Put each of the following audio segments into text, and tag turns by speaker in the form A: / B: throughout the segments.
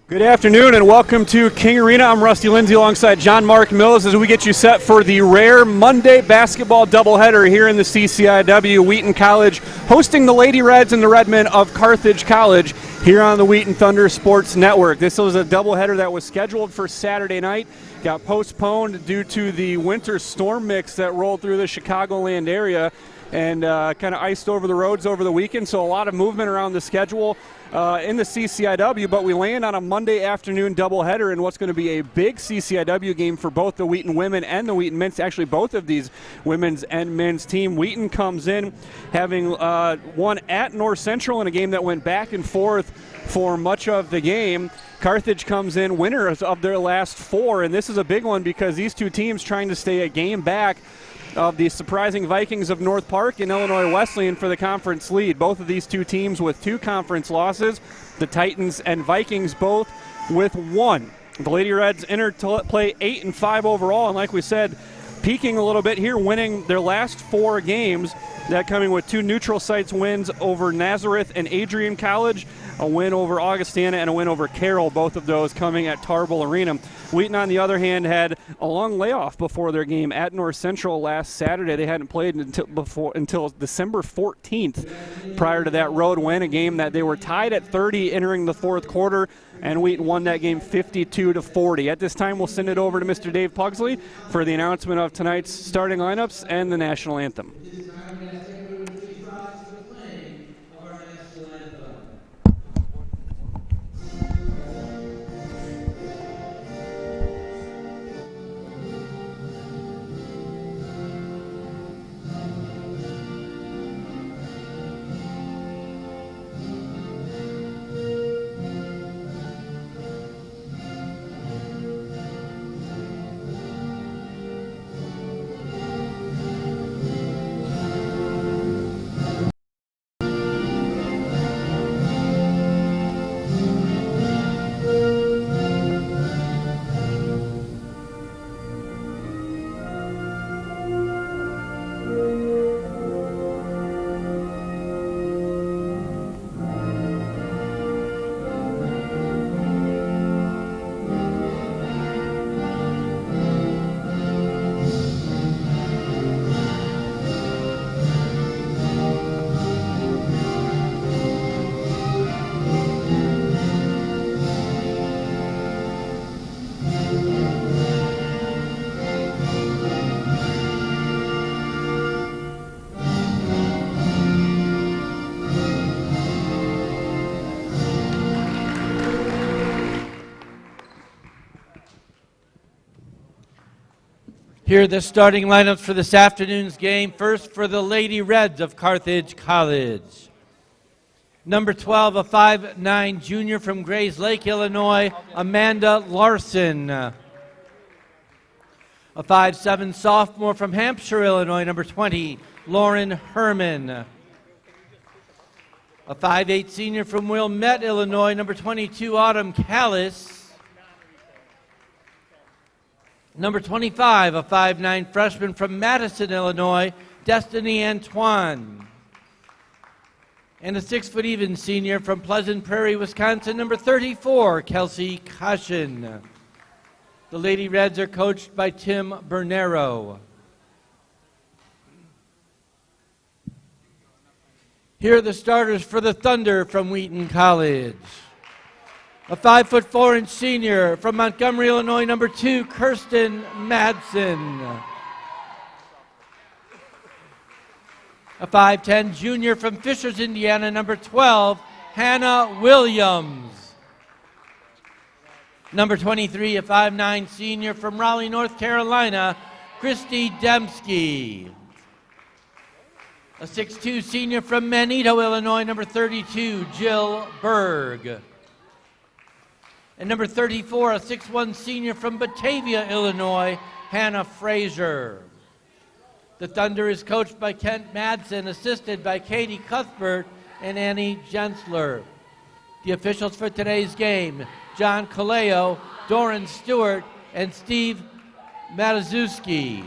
A: Good afternoon and welcome to King Arena. I'm Rusty Lindsay alongside John Mark Mills as we get you set for the rare Monday basketball doubleheader here in the CCIW. Wheaton College hosting the Lady Reds and the Redmen of Carthage College here on the Wheaton Thunder Sports Network. This was a doubleheader that was scheduled for Saturday night, got postponed due to the winter storm mix that rolled through the Chicagoland area and kind of iced over the roads over the weekend, so a lot of movement around the schedule in the CCIW, but we land on a Monday afternoon doubleheader in what's going to be a big CCIW game for both the Wheaton women and the Wheaton men's, actually both of these women's and men's team. Wheaton comes in having won at North Central in a game that went back and forth for much of the game. Carthage comes in winners of their last four, and this is a big one because these two teams trying to stay a game back of the surprising Vikings of North Park and Illinois Wesleyan for the conference lead. Both of these two teams with two conference losses, the Titans and Vikings both with one. The Lady Reds entered to play 8-5 overall, and like we said, peaking a little bit here, winning their last four games, that coming with two neutral sites wins over Nazareth and Adrian College, a win over Augustana, and a win over Carroll, both of those coming at Tarbell Arena. Wheaton, on the other hand, had a long layoff before their game at North Central last Saturday. They hadn't played until December 14th prior to that road win, a game that they were tied at 30 entering the fourth quarter, and Wheaton won that game 52-40. At this time, we'll send it over to Mr. Dave Pugsley for the announcement of tonight's starting lineups and the national anthem.
B: Here are the starting lineups for this afternoon's game. First, for the Lady Reds of Carthage College. Number 12, a 5'9" junior from Grays Lake, Illinois, Amanda Larson. A 5'7" sophomore from Hampshire, Illinois, number 20, Lauren Herman. A 5'8" senior from Wilmette, Illinois, number 22, Autumn Callis. Number 25, a 5'9" freshman from Madison, Illinois, Destiny Antoine. And a 6' senior from Pleasant Prairie, Wisconsin, number 34, Kelsey Cushion. The Lady Reds are coached by Tim Bernero. Here are the starters for the Thunder from Wheaton College. A 5'4" senior from Montgomery, Illinois, number 2, Kirsten Madsen. A 5'10" junior from Fishers, Indiana, number 12, Hannah Williams. Number 23, a 5'9" senior from Raleigh, North Carolina, Christy Dembski. A 6'2" senior from Manito, Illinois, number 32, Jill Berg. And number 34, a 6'1" senior from Batavia, Illinois, Hannah Frazier. The Thunder is coached by Kent Madsen, assisted by Katie Cuthbert and Annie Jensler. The officials for today's game, John Kaleo, Doran Stewart, and Steve Matazuski.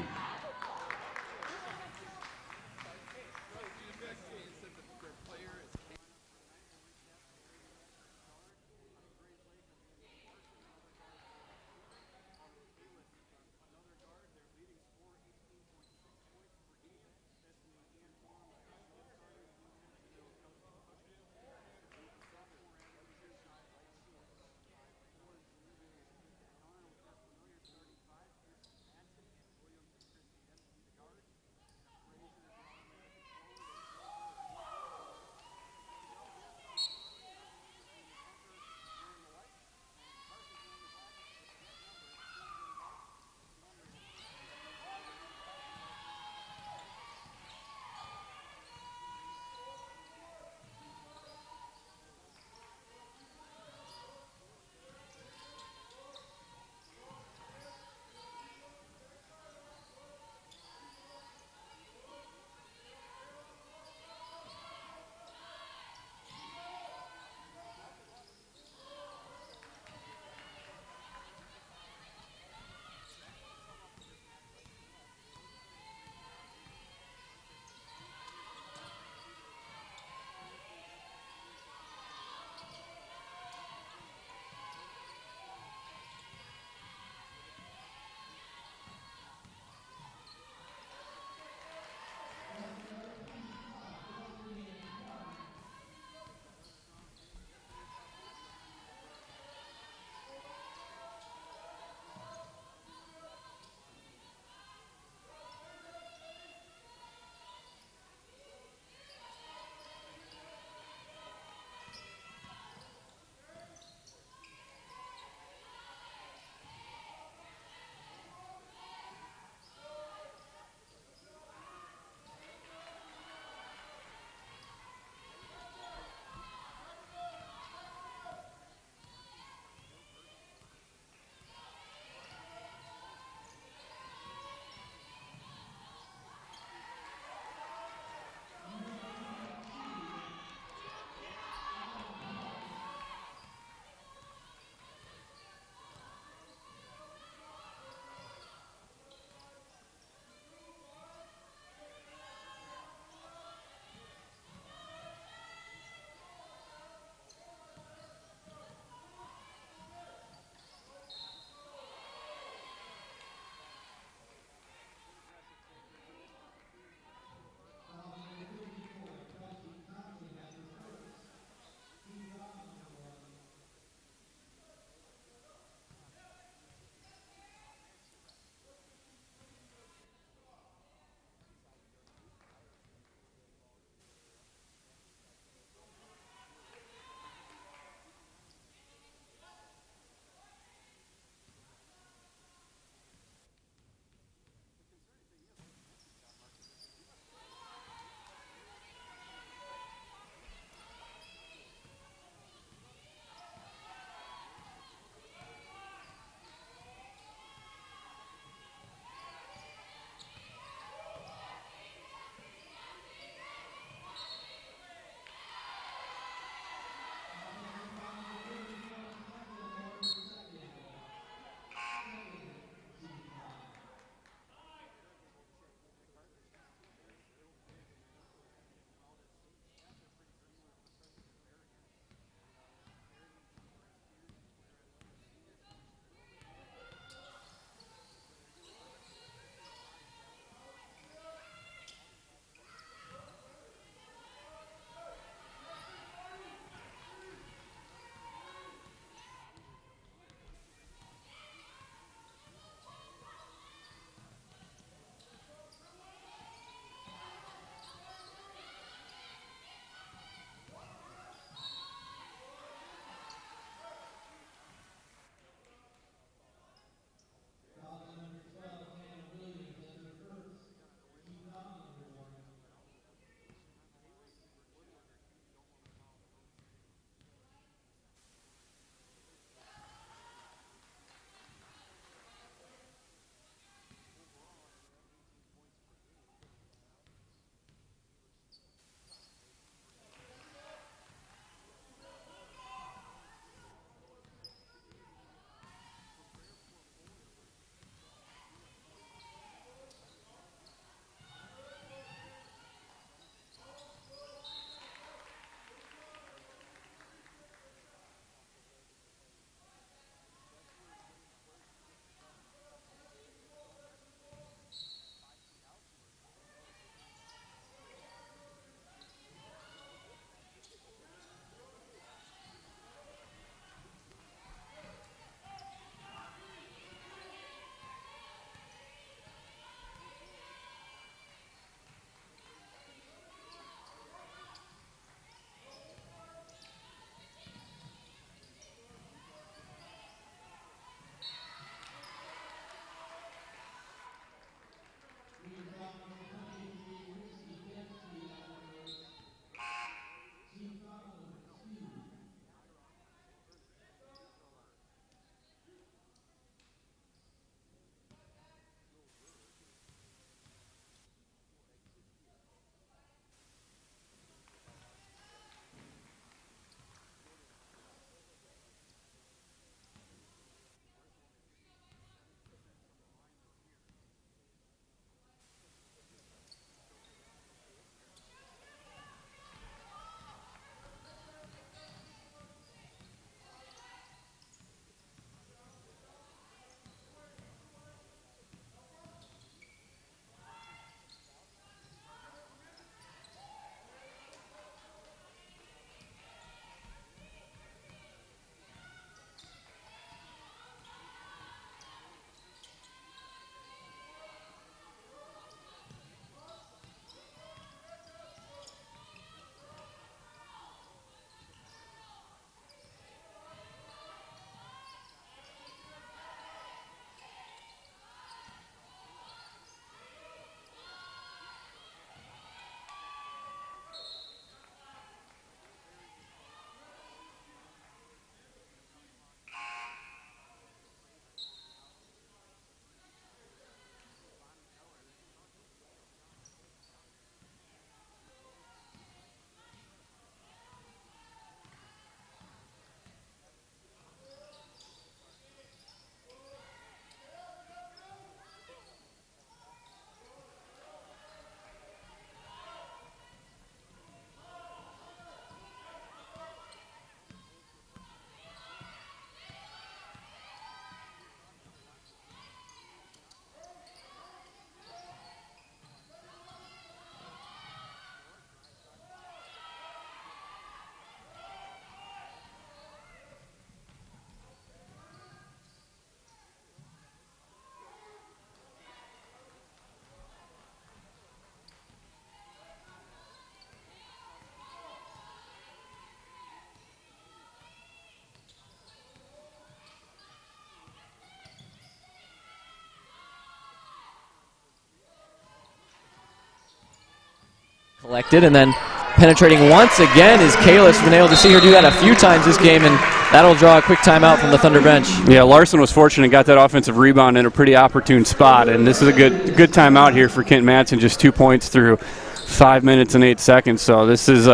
C: Collected, and then penetrating once again is Kalis. Been able to see her do that a few times this game, and that'll draw a quick timeout from the Thunder bench.
A: Yeah, Larson was fortunate, got that offensive rebound in a pretty opportune spot, and this is a good timeout here for Kent Madsen, just 2 points through 5 minutes and 8 seconds. So this is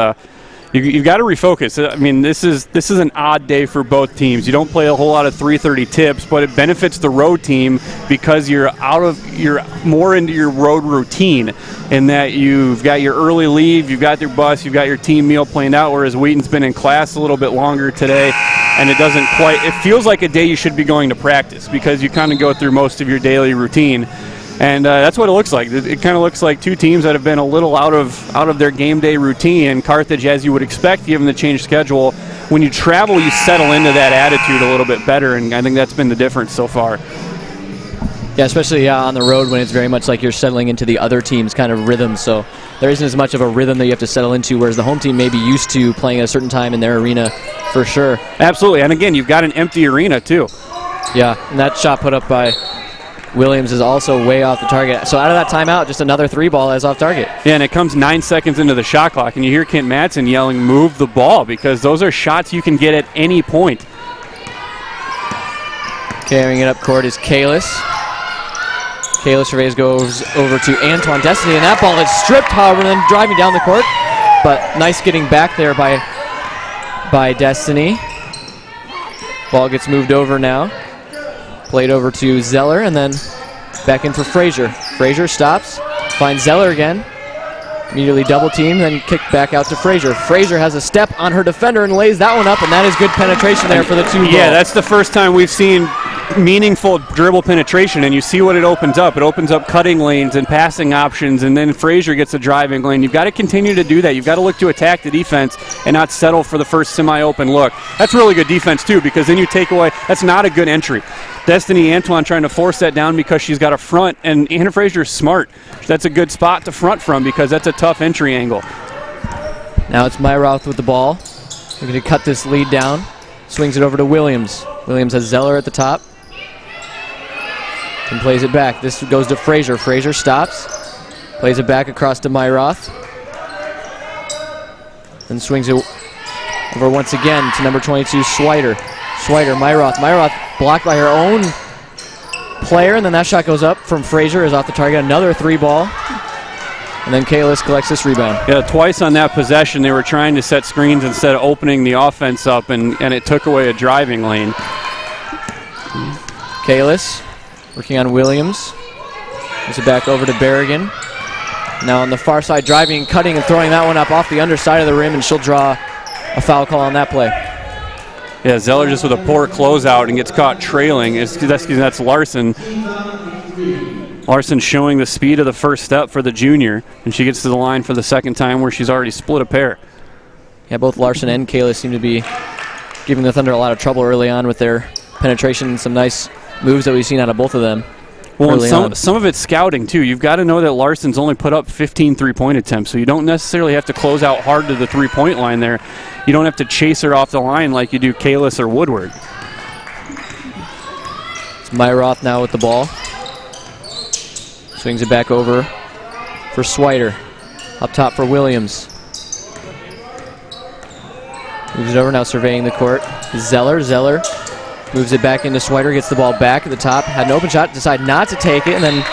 A: you've got to refocus. I mean, this is an odd day for both teams. You don't play a whole lot of 3:30 tips, but it benefits the road team because you're more into your road routine, in that you've got your early leave, you've got your bus, you've got your team meal planned out. Whereas Wheaton's been in class a little bit longer today, and it feels like a day you should be going to practice because you kind of go through most of your daily routine. And that's what it looks like. It kind of looks like two teams that have been a little out of their game day routine. And Carthage, as you would expect, given the changed schedule, when you travel, you settle into that attitude a little bit better. And I think that's been the difference so far.
C: Yeah, especially on the road when it's very much like you're settling into the other team's kind of rhythm. So there isn't as much of a rhythm that you have to settle into, whereas the home team may be used to playing at a certain time in their arena for sure.
A: Absolutely. And again, you've got an empty arena too.
C: Yeah, and that shot put up by Williams is also way off the target. So out of that timeout, just another 3-ball as off target.
A: Yeah, and it comes 9 seconds into the shot clock, and you hear Kent Madsen yelling, "Move the ball," because those are shots you can get at any point.
C: Carrying it up court is Kalis. Kalis Reyes goes over to Antoine Destiny, and that ball is stripped, however, and then driving down the court. But nice getting back there by Destiny. Ball gets moved over now. Played over to Zeller, and then back in for Frazier. Frazier stops, finds Zeller again. Immediately double team, then kicked back out to Frazier. Frazier has a step on her defender and lays that one up, and that is good penetration there for the 2-ball.
A: Yeah, that's the first time we've seen meaningful dribble penetration, and you see what it opens up. It opens up cutting lanes and passing options, and then Frazier gets a driving lane. You've got to continue to do that. You've got to look to attack the defense and not settle for the first semi-open look. That's really good defense, too, because then you take away – that's not a good entry. Destiny Antoine trying to force that down because she's got a front, and Hannah Frazier is smart. That's a good spot to front from because that's a tough entry angle.
C: Now it's Myroth with the ball. We're going to cut this lead down. Swings it over to Williams. Williams has Zeller at the top. And plays it back. This goes to Frazier. Frazier stops. Plays it back across to Myroth. Then swings it over once again to number 22, Swider. Swider, Myroth. Myroth blocked by her own player, and then that shot goes up from Frazier, is off the target. Another 3-ball. And then Kalis collects this rebound.
A: Yeah, twice on that possession they were trying to set screens instead of opening the offense up, and it took away a driving lane.
C: Kalis working on Williams. Moves it back over to Berrigan. Now on the far side, driving, cutting, and throwing that one up off the underside of the rim, and she'll draw a foul call on that play.
A: Yeah, Zeller just with a poor closeout and gets caught trailing. That's Larson. Larson showing the speed of the first step for the junior, and she gets to the line for the second time where she's already split a pair.
C: Yeah, both Larson and Kalis seem to be giving the Thunder a lot of trouble early on with their penetration and some nice moves that we've seen out of both of them.
A: Well, and some of it's scouting, too. You've got to know that Larson's only put up 15 three-point attempts, so you don't necessarily have to close out hard to the three-point line there. You don't have to chase her off the line like you do Kalis or Woodward.
C: It's Myroth now with the ball. Swings it back over for Swider. Up top for Williams. Moves it over, now surveying the court. Zeller. Zeller moves it back into Swider, gets the ball back at the top. Had an open shot, decided not to take it, and then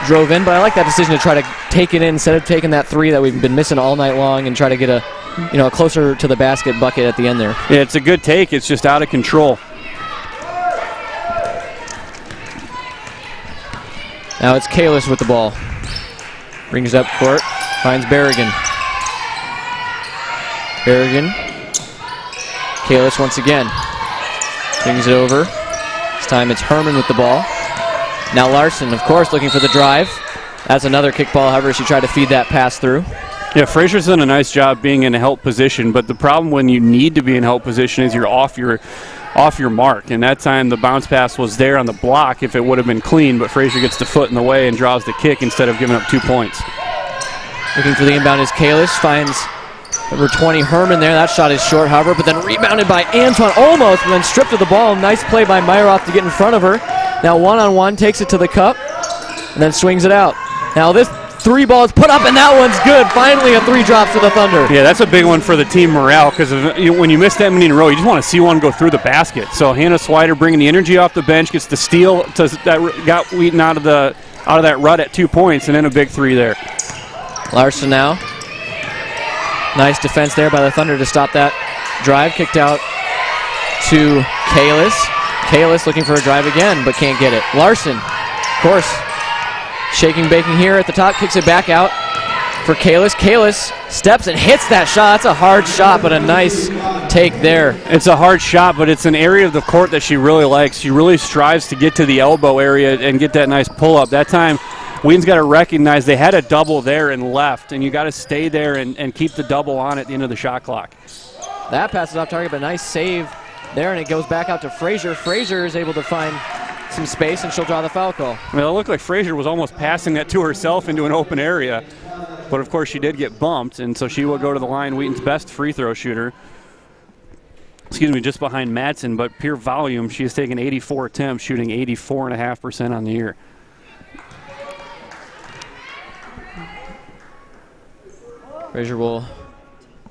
C: drove in. But I like that decision to try to take it in instead of taking that 3 that we've been missing all night long and try to get a closer to the basket bucket at the end there.
A: Yeah, it's a good take. It's just out of control.
C: Now it's Kalis with the ball. Brings it up court, finds Berrigan. Berrigan. Kalis once again. Brings it over. This time it's Herman with the ball. Now Larson, of course, looking for the drive. That's another kickball, however, she tried to feed that pass through.
A: Yeah, Frazier's done a nice job being in a help position, but the problem when you need to be in help position is you're off your mark. And that time the bounce pass was there on the block if it would have been clean, but Frazier gets the foot in the way and draws the kick instead of giving up 2 points.
C: Looking for the inbound is Kalis, finds number 20 Herman there. That shot is short, however, but then rebounded by Antoine almost, and then stripped of the ball. Nice play by Myroth to get in front of her. Now one-on-one, takes it to the cup, and then swings it out. Now this 3 balls put up, and that one's good. Finally, a 3 drops for the Thunder.
A: Yeah, that's a big one for the team morale, because when you miss that many in a row, you just want to see one go through the basket. So Hannah Swider bringing the energy off the bench, gets the steal that got Wheaton out of that rut at 2 points, and then a big 3 there.
C: Larson now. Nice defense there by the Thunder to stop that drive. Kicked out to Kalis. Kalis looking for a drive again, but can't get it. Larson, of course, shaking, baking here at the top, kicks it back out for Kalis. Kalis steps and hits that shot. That's a hard shot, but a nice take there.
A: It's a hard shot, but it's an area of the court that she really likes. She really strives to get to the elbow area and get that nice pull-up. That time, Wheaton's got to recognize they had a double there and left, and you got to stay there and keep the double on at the end of the shot clock.
C: That passes off target, but nice save there, and it goes back out to Frazier. Frazier is able to find some space, and she'll draw the foul call.
A: Well, it looked like Frazier was almost passing that to herself into an open area, but of course she did get bumped, and so she will go to the line, Wheaton's best free throw shooter. Just behind Madsen, but pure volume, she has taken 84 attempts, shooting 84.5% on the year.
C: Frazier will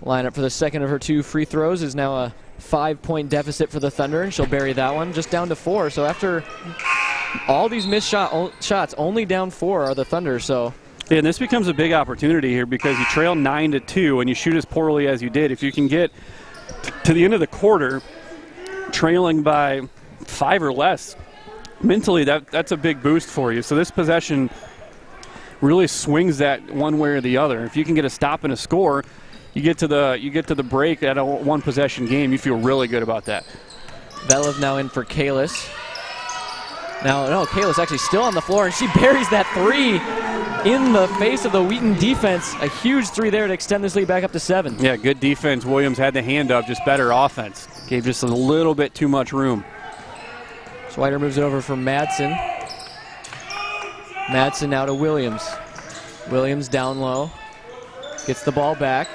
C: line up for the second of her 2 free throws. Is now a 5-point deficit for the Thunder, and she'll bury that one, just down to 4. So after all these missed shots, only down 4 are the Thunder. So
A: yeah, and this becomes a big opportunity here because you trail 9-2 and you shoot as poorly as you did. If you can get to the end of the quarter trailing by 5 or less, mentally that's a big boost for you. So this possession really swings that one way or the other. If you can get a stop and a score, you get to the break at a 1 possession game, you feel really good about that.
C: Velev now in for Kalis. Now, no, Kalis actually still on the floor, and she buries that 3 in the face of the Wheaton defense. A huge 3 there to extend this lead back up to 7.
A: Yeah, good defense. Williams had the hand up, just better offense. Gave just a little bit too much room.
C: Swider moves it over for Madsen. Madsen now to Williams. Williams down low. Gets the ball back.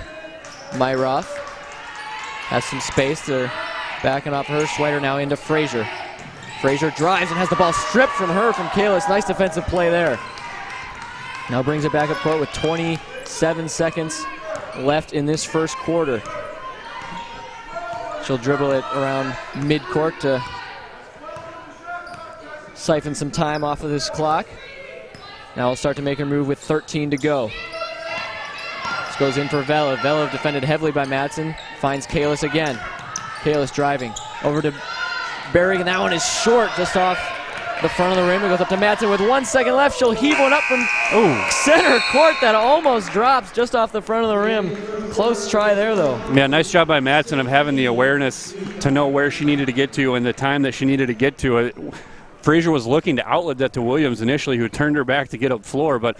C: Myroth has some space. They're backing off her. Swider now into Frazier. Frazier drives and has the ball stripped from her from Kalis. Nice defensive play there. Now brings it back up court with 27 seconds left in this first quarter. She'll dribble it around midcourt to siphon some time off of this clock. Now we'll start to make her move with 13 to go. This goes in for Velev. Velev defended heavily by Madsen. Finds Kalis again. Kalis driving over to Berry, and that one is short, just off the front of the rim. It goes up to Madsen with 1 second left. She'll heave one up from center court that almost drops just off the front of the rim. Close try there, though.
A: Yeah, nice job by Madsen of having the awareness to know where she needed to get to and the time that she needed to get to it. Frazier was looking to outlet that to Williams initially, who turned her back to get up floor. But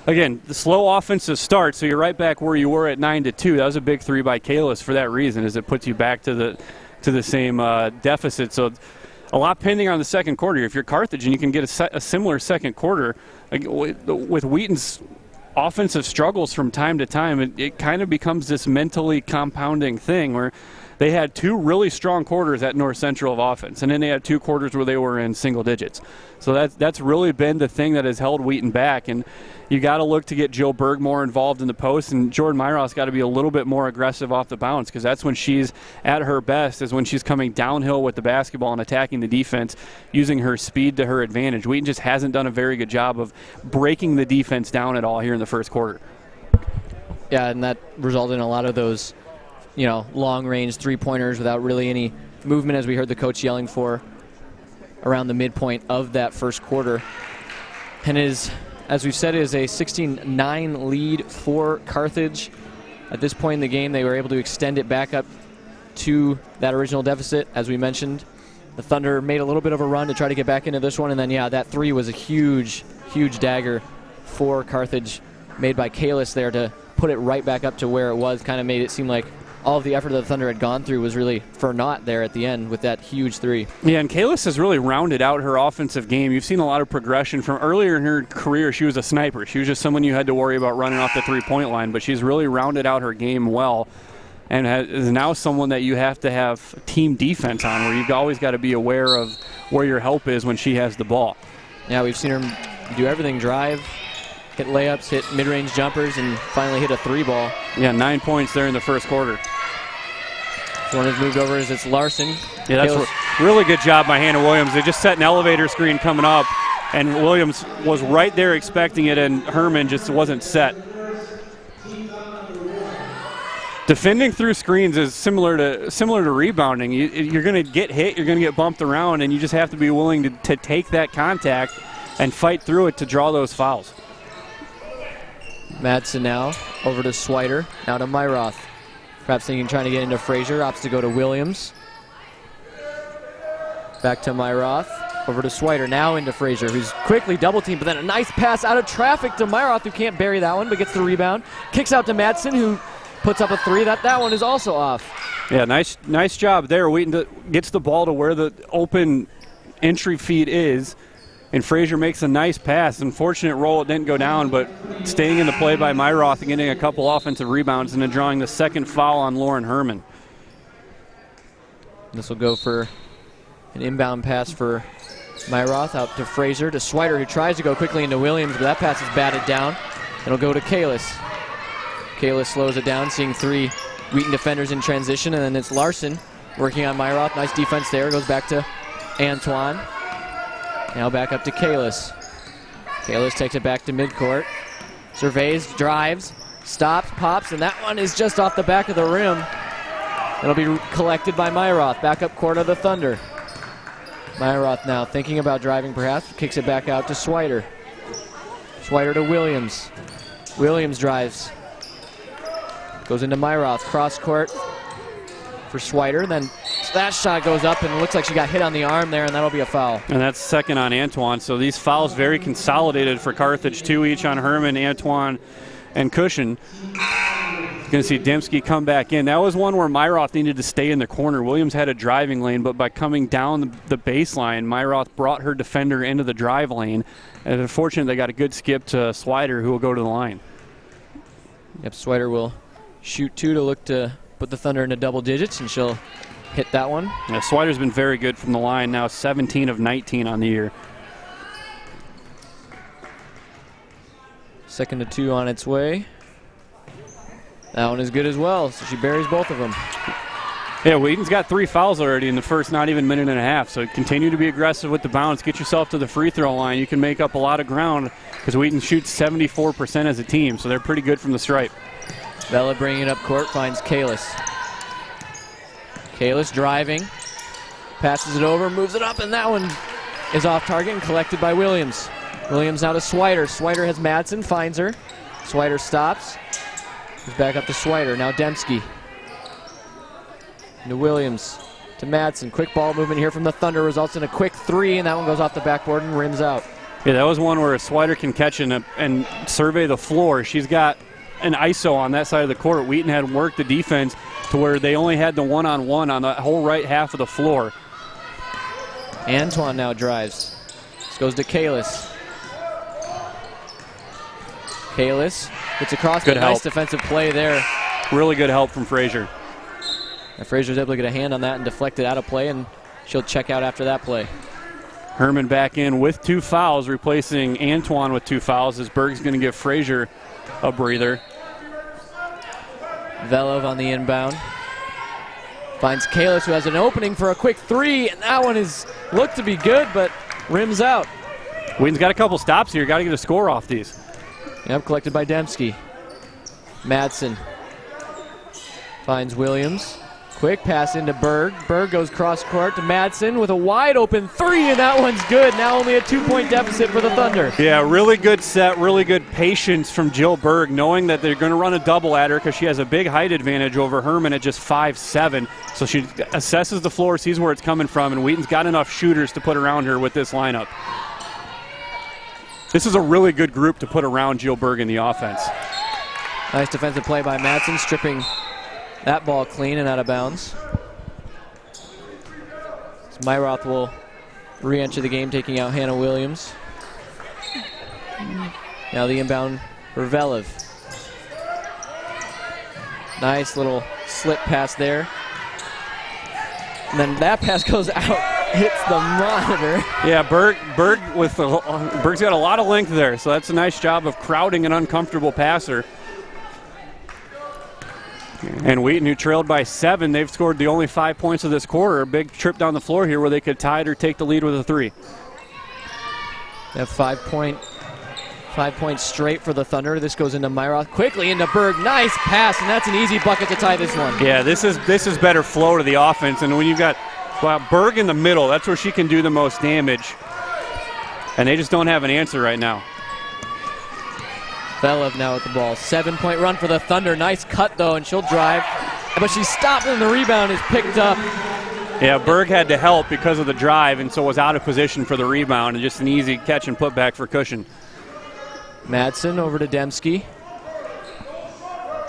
A: again, the slow offensive start, so you're right back where you were at 9-2. That was a big 3 by Kalis for that reason, as it puts you back to the same deficit. So a lot pending on the second quarter. If you're Carthage and you can get a similar second quarter, with Wheaton's offensive struggles from time to time, it kind of becomes this mentally compounding thing where they had 2 really strong quarters at North Central of offense, and then they had 2 quarters where they were in single digits. So that's really been the thing that has held Wheaton back, and you got to look to get Jill Berg more involved in the post, and Jordan Myroth's got to be a little bit more aggressive off the bounce, because that's when she's at her best, is when she's coming downhill with the basketball and attacking the defense, using her speed to her advantage. Wheaton just hasn't done a very good job of breaking the defense down at all here in the first quarter.
C: Yeah, and that resulted in a lot of those long-range three-pointers without really any movement, as we heard the coach yelling for around the midpoint of that first quarter. And as we've said, it is a 16-9 lead for Carthage. At this point in the game, they were able to extend it back up to that original deficit. As we mentioned, the Thunder made a little bit of a run to try to get back into this one, and then, that 3 was a huge, huge dagger for Carthage, made by Kalis there to put it right back up to where it was. Kind of made it seem like all of the effort that the Thunder had gone through was really for naught there at the end with that huge 3.
A: Yeah, and Kalis has really rounded out her offensive game. You've seen a lot of progression from earlier in her career. She was a sniper. She was just someone you had to worry about running off the three-point line, but she's really rounded out her game well, and is now someone that you have to have team defense on, where you've always got to be aware of where your help is when she has the ball.
C: Yeah, we've seen her do everything: drive, hit layups, hit mid-range jumpers, and finally hit a 3-ball.
A: Yeah, 9 points there in the first quarter.
C: One has moved over as it's Larson.
A: Yeah, that's really good job by Hannah Williams. They just set an elevator screen coming up, and Williams was right there expecting it, and Herman just wasn't set. Defending through screens is similar to rebounding. You're going to get hit, you're going to get bumped around, and you just have to be willing to take that contact and fight through it to draw those fouls.
C: Madsen now over to Swider, now to Myroth. Perhaps thinking trying to get into Frazier, opts to go to Williams. Back to Myroth, over to Swider, now into Frazier, who's quickly double teamed, but then a nice pass out of traffic to Myroth, who can't bury that one, but gets the rebound. Kicks out to Madsen, who puts up a 3. That one is also off.
A: Yeah, nice job there. Wheaton gets the ball to where the open entry feed is, and Frazier makes a nice pass. Unfortunate roll, it didn't go down, but staying in the play by Myroth and getting a couple offensive rebounds and then drawing the second foul on Lauren Herman.
C: This will go for an inbound pass for Myroth out to Frazier, to Swider, who tries to go quickly into Williams, but that pass is batted down. It'll go to Kalis. Kalis slows it down, seeing 3 Wheaton defenders in transition, and then it's Larson working on Myroth. Nice defense there. Goes back to Antoine. Now back up to Kalis. Kalis takes it back to midcourt. Surveys, drives, stops, pops, and that one is just off the back of the rim. It'll be collected by Myroth. Back up court of the Thunder. Myroth now thinking about driving perhaps. Kicks it back out to Swider. Swider to Williams. Williams drives. Goes into Myroth, cross court for Swider. Then that shot goes up and it looks like she got hit on the arm there, and that'll be a foul.
A: And that's second on Antoine. So these fouls very consolidated for Carthage. 2 each on Herman, Antoine, and Cushion. Going to see Dembski come back in. That was one where Myroth needed to stay in the corner. Williams had a driving lane, but by coming down the baseline, Myroth brought her defender into the drive lane. And unfortunately, they got a good skip to Swider, who will go to the line.
C: Yep, Swider will shoot 2 to look to put the Thunder into double digits, and she'll hit that one.
A: Yeah, Swider's been very good from the line now, 17 of 19 on the year.
C: 2nd to 2 on its way. That one is good as well, so she buries both of them.
A: Yeah, Wheaton's got 3 fouls already in the first not even minute and a half, so continue to be aggressive with the bounce. Get yourself to the free throw line. You can make up a lot of ground because Wheaton shoots 74% as a team, so they're pretty good from the stripe.
C: Vela bringing it up court, finds Kalis. Kalis driving, passes it over, moves it up, and that one is off target and collected by Williams. Williams now to Swider. Swider has Madsen, finds her. Swider stops. Goes back up to Swider. Now Dembski. To Williams. To Madsen. Quick ball movement here from the Thunder results in a quick 3, and that one goes off the backboard and rims out.
A: Yeah, that was one where Swider can catch and survey the floor. She's got an ISO on that side of the court. Wheaton had worked the defense to where they only had the one-on-one on the whole right half of the floor.
C: Antoine now drives. This goes to Kalis. Kalis gets across.
A: Good help.
C: Nice defensive play there.
A: Really good help from Frazier.
C: And Frazier's able to get a hand on that and deflect it out of play, and she'll check out after that play.
A: Herman back in with 2 fouls, replacing Antoine with 2 fouls, as Berg's going to give Frazier a breather.
C: Velov on the inbound. Finds Kalis, who has an opening for a quick 3, and that one is looked to be good, but rims out.
A: Wheaton's got a couple stops here. Got to get a score off these.
C: Yep, collected by Dembski. Madsen finds Williams. Quick pass into Berg. Berg goes cross court to Madsen with a wide open 3, and that one's good. Now only a 2-point deficit for the Thunder.
A: Yeah, really good set, really good patience from Jill Berg, knowing that they're going to run a double at her because she has a big height advantage over Herman at just 5'7". So she assesses the floor, sees where it's coming from, and Wheaton's got enough shooters to put around her with this lineup. This is a really good group to put around Jill Berg in the offense.
C: Nice defensive play by Madsen, stripping that ball clean and out of bounds. So Myroth will re-enter the game, taking out Hannah Williams. Now the inbound for Velov. Nice little slip pass there. And then that pass goes out, hits the monitor.
A: Yeah, Berg's got a lot of length there, so that's a nice job of crowding an uncomfortable passer. And Wheaton, who trailed by 7, they've scored the only 5 points of this quarter. A big trip down the floor here where they could tie it or take the lead with a 3.
C: That 5 point straight for the Thunder. This goes into Myroth, quickly into Berg. Nice pass, and that's an easy bucket to tie this one.
A: Yeah, this is better flow to the offense. And when you've got Berg in the middle, that's where she can do the most damage. And they just don't have an answer right now.
C: Velev now with the ball. 7-point run for the Thunder. Nice cut, though, and she'll drive. But she's stopped, and the rebound is picked up.
A: Yeah, Berg had to help because of the drive, and so was out of position for the rebound, and just an easy catch and put back for cushion.
C: Madsen over to Dembski.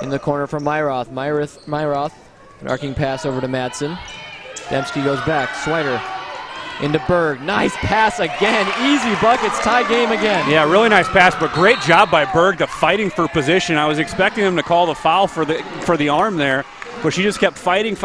C: In the corner from Myroth. Myroth, an arcing pass over to Madsen. Dembski goes back. Swider into Berg. Nice pass again. Easy buckets. Tie game again.
A: Yeah, really nice pass, but great job by Berg to fighting for position. I was expecting him to call the foul for the arm there, but she just kept fighting,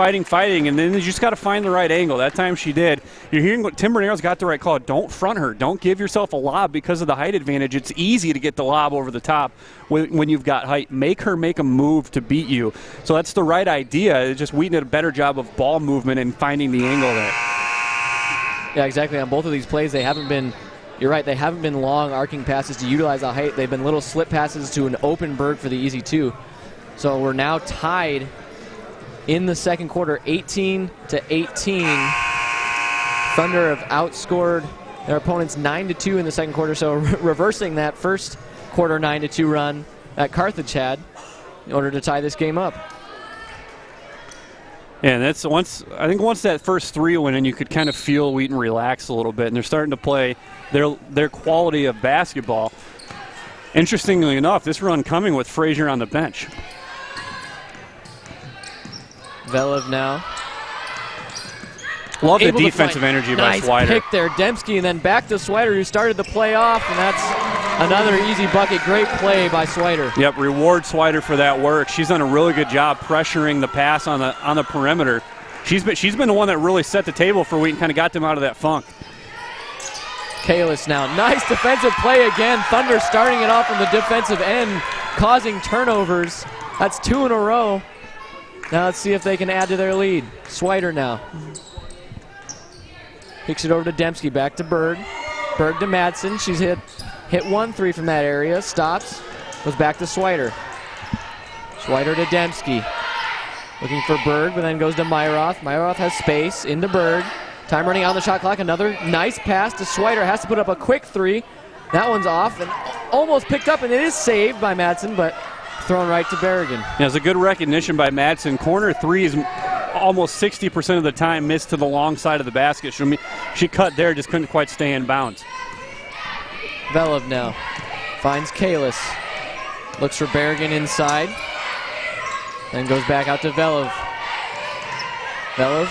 A: and then you just got to find the right angle. That time she did. You're hearing what Tim Bernero's got the right call. Don't front her. Don't give yourself a lob because of the height advantage. It's easy to get the lob over the top when you've got height. Make her make a move to beat you. So that's the right idea. It's just Wheaton did a better job of ball movement and finding the angle there.
C: Yeah, exactly. On both of these plays, they haven't been, you're right, they haven't been long arcing passes to utilize the height. They've been little slip passes to an open Berg for the easy 2. So we're now tied in the second quarter, 18-18. Thunder have outscored their opponents 9-2 in the second quarter, so reversing that first quarter 9-2 run that Carthage had in order to tie this game up.
A: Yeah, and that's once that first 3 went in, you could kind of feel Wheaton relax a little bit, and they're starting to play their quality of basketball. Interestingly enough, this run coming with Frazier on the bench.
C: Velev now.
A: Love the defensive energy by
C: nice
A: Swider.
C: Pick there, Dembski, and then back to Swider, who started the play off, and that's another easy bucket. Great play by Swider.
A: Yep, reward Swider for that work. She's done a really good job pressuring the pass on the perimeter. She's been the one that really set the table for Wheaton, kind of got them out of that funk.
C: Kalis now, nice defensive play again. Thunder starting it off from the defensive end, causing turnovers. That's 2 in a row. Now let's see if they can add to their lead. Swider now. Kicks it over to Dembski, back to Berg. Berg to Madsen. She's hit 1-3 from that area. Stops. Goes back to Swider. Swider to Dembski. Looking for Berg, but then goes to Myroth. Myroth has space into Berg. Time running out on the shot clock. Another nice pass to Swider. Has to put up a quick 3. That one's off and almost picked up, and it is saved by Madsen, but thrown right to Berrigan.
A: Yeah, it's a good recognition by Madsen. Corner 3 is almost 60% of the time missed to the long side of the basket. She cut there, just couldn't quite stay in bounds.
C: Velev now finds Kalis. Looks for Berrigan inside. Then goes back out to Velev. Velev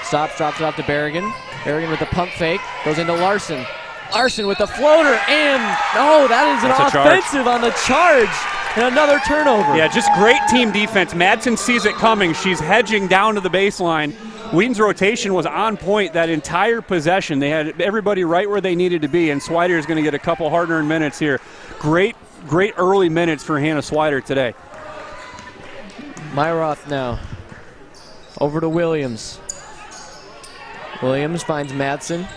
C: stops, drops it off to Berrigan. Berrigan with the pump fake. Goes into Larson. Larson with the floater, and that is an offensive on the charge. And another turnover.
A: Yeah, just great team defense. Madsen sees it coming. She's hedging down to the baseline. Wheaton's rotation was on point that entire possession. They had everybody right where they needed to be, and Swider is going to get a couple hard-earned minutes here. Great early minutes for Hannah Swider today.
C: Myroth now. Over to Williams. Williams finds Madsen.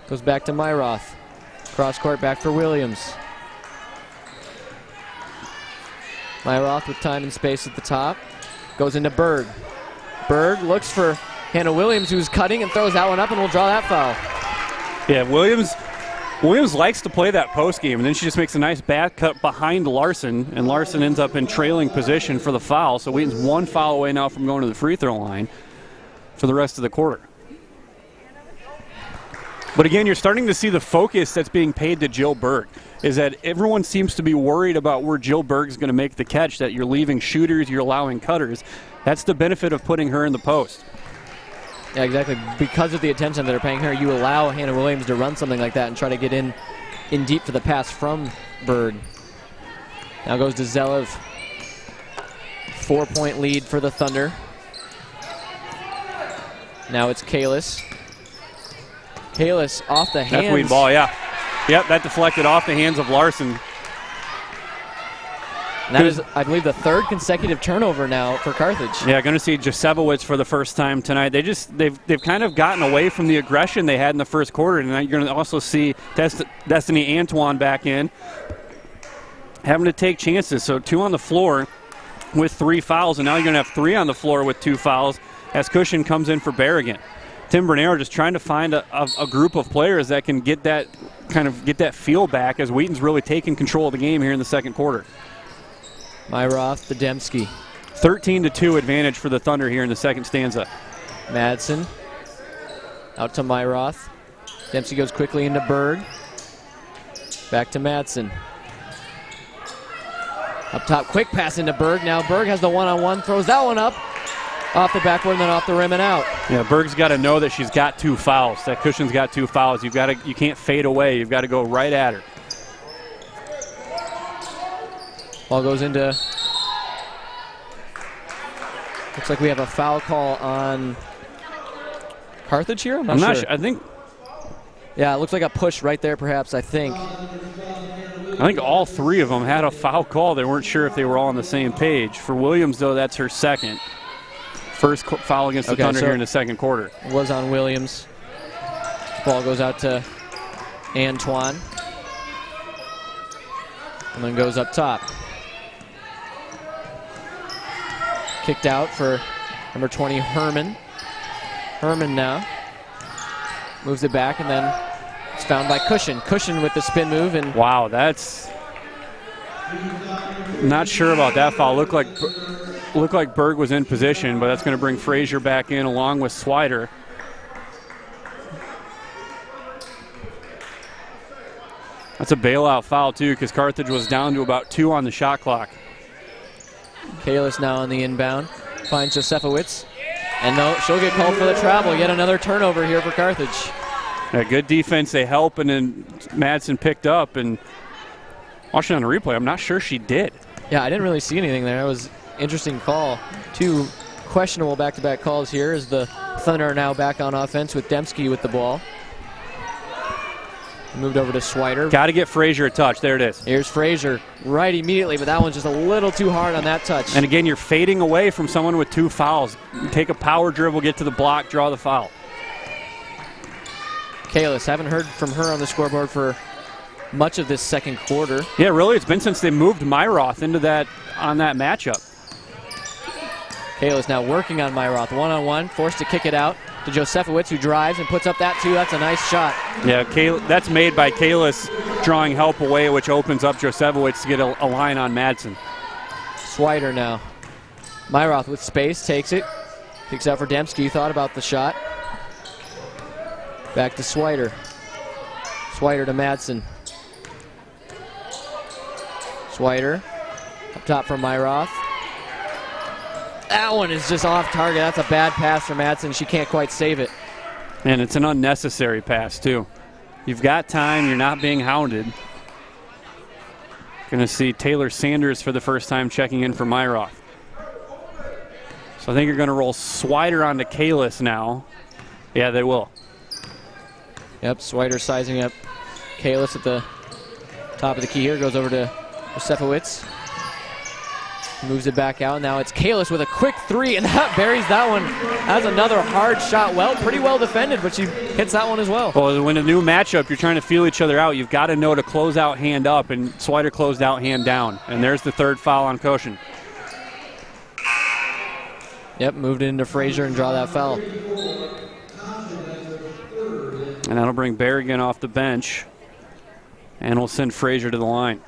C: Goes back to Myroth. Cross court back for Williams. Myroth with time and space at the top. Goes into Berg. Berg looks for Hannah Williams, who's cutting and throws that one up and will draw that foul.
A: Yeah, Williams likes to play that post game, and then she just makes a nice back cut behind Larson, and Larson ends up in trailing position for the foul. So Wheaton's 1 foul away now from going to the free throw line for the rest of the quarter. But again, you're starting to see the focus that's being paid to Jill Berg, is that everyone seems to be worried about where Jill Berg's going to make the catch, that you're leaving shooters, you're allowing cutters. That's the benefit of putting her in the post.
C: Yeah, exactly. Because of the attention that they're paying her, you allow Hannah Williams to run something like that and try to get in deep for the pass from Berg. Now goes to Zelev. 4-point lead for the Thunder. Now it's Kalis. Kalis off the hands.
A: That's Wheaton ball, yeah. Yep, that deflected off the hands of Larson.
C: And that is, I believe, the third consecutive turnover now for Carthage.
A: Yeah, going to see Josevowicz for the first time tonight. They've kind of gotten away from the aggression they had in the first quarter, and now you're going to also see Destiny Antoine back in, having to take chances. So 2 on the floor with 3 fouls, and now you're going to have 3 on the floor with 2 fouls as Cushion comes in for Berrigan. Tim Bernero just trying to find a group of players that can get that feel back as Wheaton's really taking control of the game here in the second quarter.
C: Myroth to Dembski.
A: 13-2 advantage for the Thunder here in the second stanza.
C: Madsen out to Myroth. Dembski goes quickly into Berg. Back to Madsen. Up top, quick pass into Berg. Now Berg has the one-on-one, throws that one up. Off the backboard and then off the rim and out.
A: Yeah, Berg's got to know that she's got 2 fouls. That Cushion's got 2 fouls. You can't fade away. You've got to go right at her.
C: Ball goes into. Looks like we have a foul call on Carthage here. I'm not sure.
A: I think.
C: Yeah, it looks like a push right there, perhaps. I think
A: all 3 of them had a foul call. They weren't sure if they were all on the same page. For Williams, though, that's her second. First foul against the Thunder here in the second quarter.
C: Was on Williams. Ball goes out to Antoine. And then goes up top. Kicked out for number 20, Herman. Herman now moves it back, and then it's found by Cushion. Cushion with the spin move. And
A: wow, that's not sure about that foul. Looked like Berg was in position, but that's going to bring Frazier back in along with Swider. That's a bailout foul, too, because Carthage was down to about 2 on the shot clock.
C: Kalis now on the inbound. Finds Josefowicz. And no, she'll get called for the travel. Yet another turnover here for Carthage.
A: Yeah, good defense. They help, and then Madsen picked up. And watching on the replay, I'm not sure she did.
C: Yeah, I didn't really see anything there. It was an interesting call. 2 questionable back-to-back calls here as the Thunder are now back on offense with Dembski with the ball. Moved over to Swider.
A: Got to get Frazier a touch. There it is.
C: Here's Frazier right immediately, but that one's just a little too hard on that touch.
A: And again, you're fading away from someone with 2 fouls. Take a power dribble, get to the block, draw the foul.
C: Kalis, haven't heard from her on the scoreboard for much of this second quarter.
A: Yeah, really, it's been since they moved Myroth into that on that matchup.
C: Kalis now working on Myroth. One-on-one, forced to kick it out to Josefowicz, who drives and puts up that 2. That's a nice shot.
A: Yeah, that's made by Kalis drawing help away, which opens up Josefowicz to get a line on Madsen.
C: Swider now. Myroth with space, takes it. Kicks out for Dembski, thought about the shot. Back to Swider. Swider to Madsen. Swider up top from Myroth. That one is just off target. That's a bad pass for Madsen. She can't quite save it.
A: And it's an unnecessary pass, too. You've got time. You're not being hounded. Going to see Taylor Sanders for the first time checking in for Myroth. So I think you're going to roll Swider onto Kalis now. Yeah, they will.
C: Yep, Swider sizing up Kalis at the top of the key here. Goes over to Josefowicz. Moves it back out. Now it's Kalis with a quick 3, and that buries that one. That's another hard shot. Well, pretty well defended, but she hits that one as well.
A: Well, when a new matchup, you're trying to feel each other out. You've got to know to close out hand up, and Swider closed out hand down. And there's the 3rd foul on Cushion.
C: Yep, moved it into Frazier and draw that foul.
A: And that'll bring Berrigan off the bench, and we'll send Frazier to the line.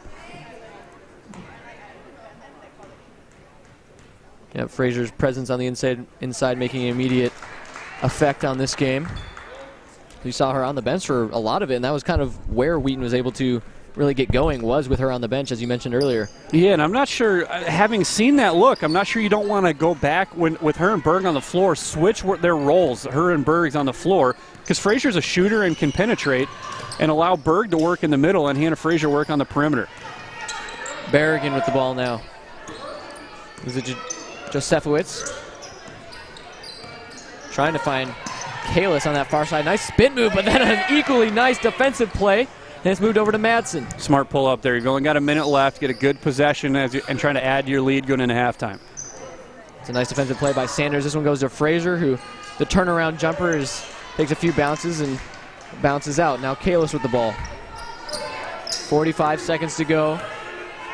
C: Yeah, Frazier's presence on the inside making an immediate effect on this game. We saw her on the bench for a lot of it, and that was kind of where Wheaton was able to really get going, was with her on the bench, as you mentioned earlier.
A: Yeah, and I'm not sure, having seen that look, I'm not sure you don't want to go back with her and Berg on the floor, switch their roles, her and Berg's on the floor, because Frazier's a shooter and can penetrate, and allow Berg to work in the middle and Hannah Frazier work on the perimeter.
C: Berrigan with the ball now. Is it Josefowicz? Trying to find Kalis on that far side. Nice spin move, but then an equally nice defensive play. And it's moved over to Madsen.
A: Smart pull up there. You've only got a minute left. Get a good possession and trying to add to your lead going into halftime.
C: It's a nice defensive play by Sanders. This one goes to Frazier, who the turnaround jumper takes a few bounces and bounces out. Now Kalis with the ball. 45 seconds to go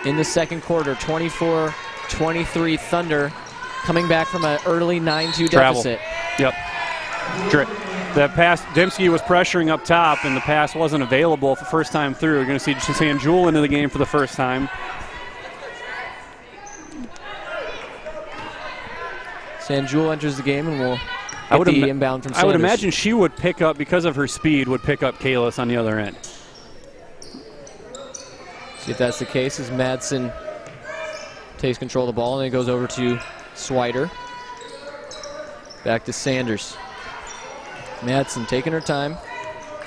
C: in the second quarter. 24-23 Thunder coming back from an early 9-2 deficit.
A: Yep. The pass, Dembski was pressuring up top, and the pass wasn't available for the first time through. You're going to see Sanjul into the game for the first time.
C: Sanjul enters the game, and will get the inbound from Sanders.
A: I would imagine she would pick up, because of her speed, would pick up Kalis on the other end.
C: See if that's the case as Madsen takes control of the ball, and it goes over to Swider. Back to Sanders. Madsen taking her time.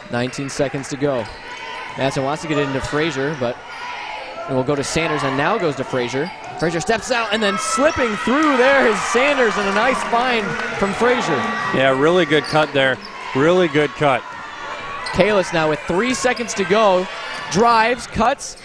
C: 19 seconds to go. Madsen wants to get it into Frazier, but it will go to Sanders, and now goes to Frazier. Frazier steps out, and then slipping through there is Sanders, and a nice find from Frazier.
A: Yeah, really good cut there. Really good cut.
C: Kalis now with 3 seconds to go. Drives, cuts,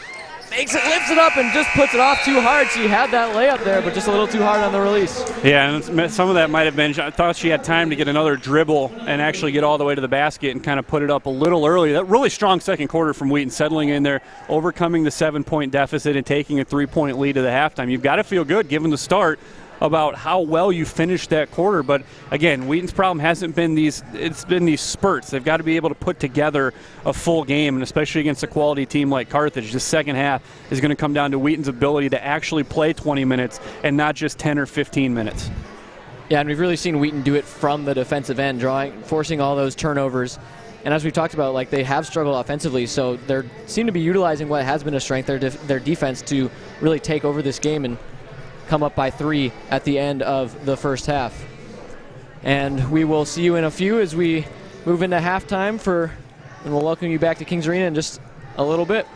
C: makes it, lifts it up, and just puts it off too hard. She had that layup there, but just a little too hard on the release.
A: Yeah, and some of that might have been, I thought she had time to get another dribble and actually get all the way to the basket and kind of put it up a little early. That really strong second quarter from Wheaton, settling in there, overcoming the 7-point deficit and taking a 3-point lead at the halftime. You've got to feel good given the start about how well you finished that quarter. But again, Wheaton's problem hasn't been it's been these spurts. They've got to be able to put together a full game, and especially against a quality team like Carthage. The second half is going to come down to Wheaton's ability to actually play 20 minutes and not just 10 or 15 minutes.
C: Yeah, and we've really seen Wheaton do it from the defensive end, forcing all those turnovers. And as we talked about, like, they have struggled offensively, so they seem to be utilizing what has been a strength, their defense, to really take over this game and come up by 3 at the end of the first half. And we will see you in a few as we move into halftime and we'll welcome you back to Kings Arena in just a little bit.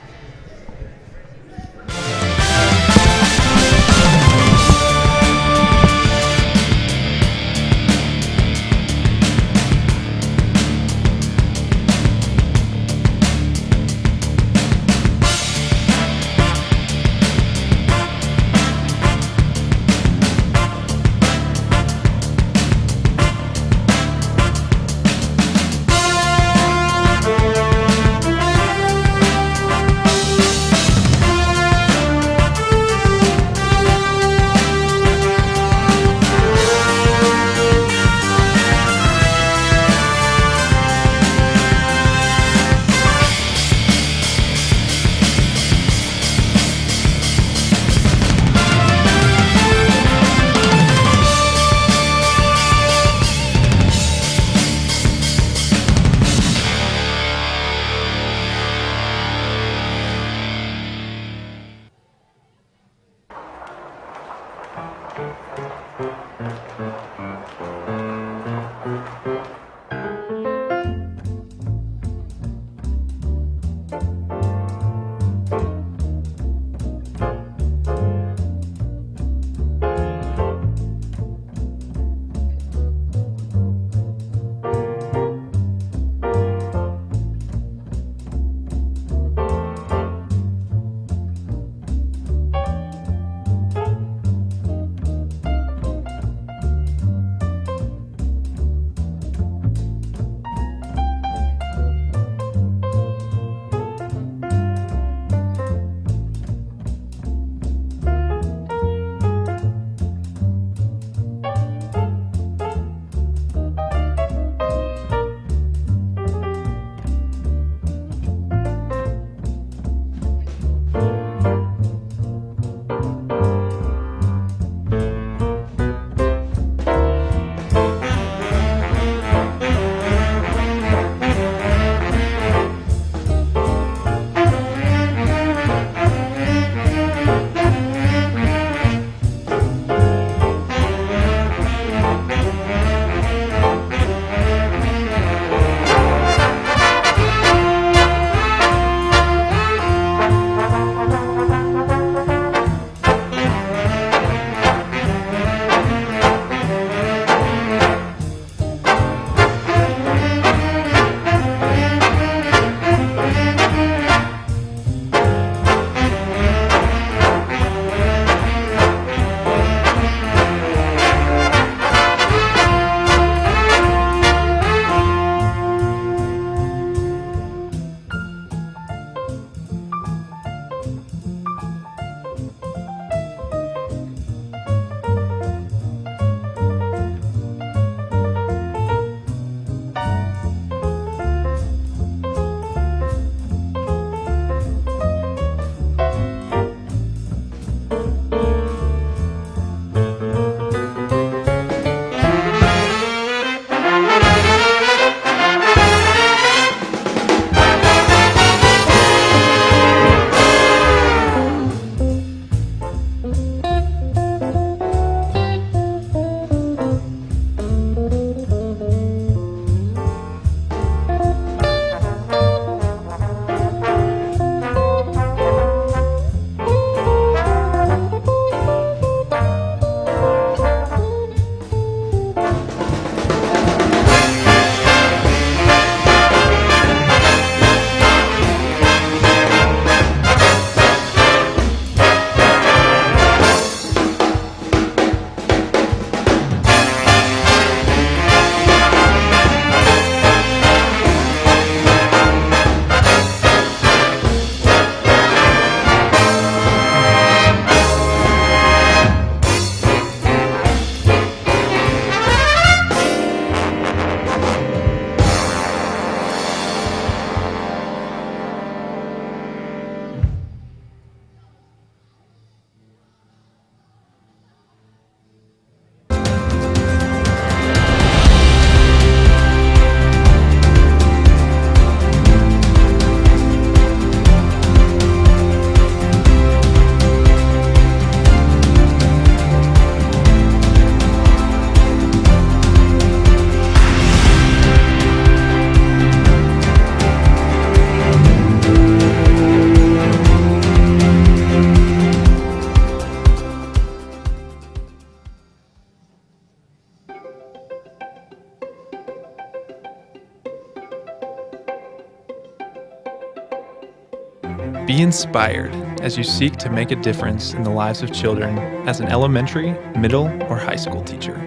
D: Be inspired as you seek to make a difference in the lives of children as an elementary, middle, or high school teacher.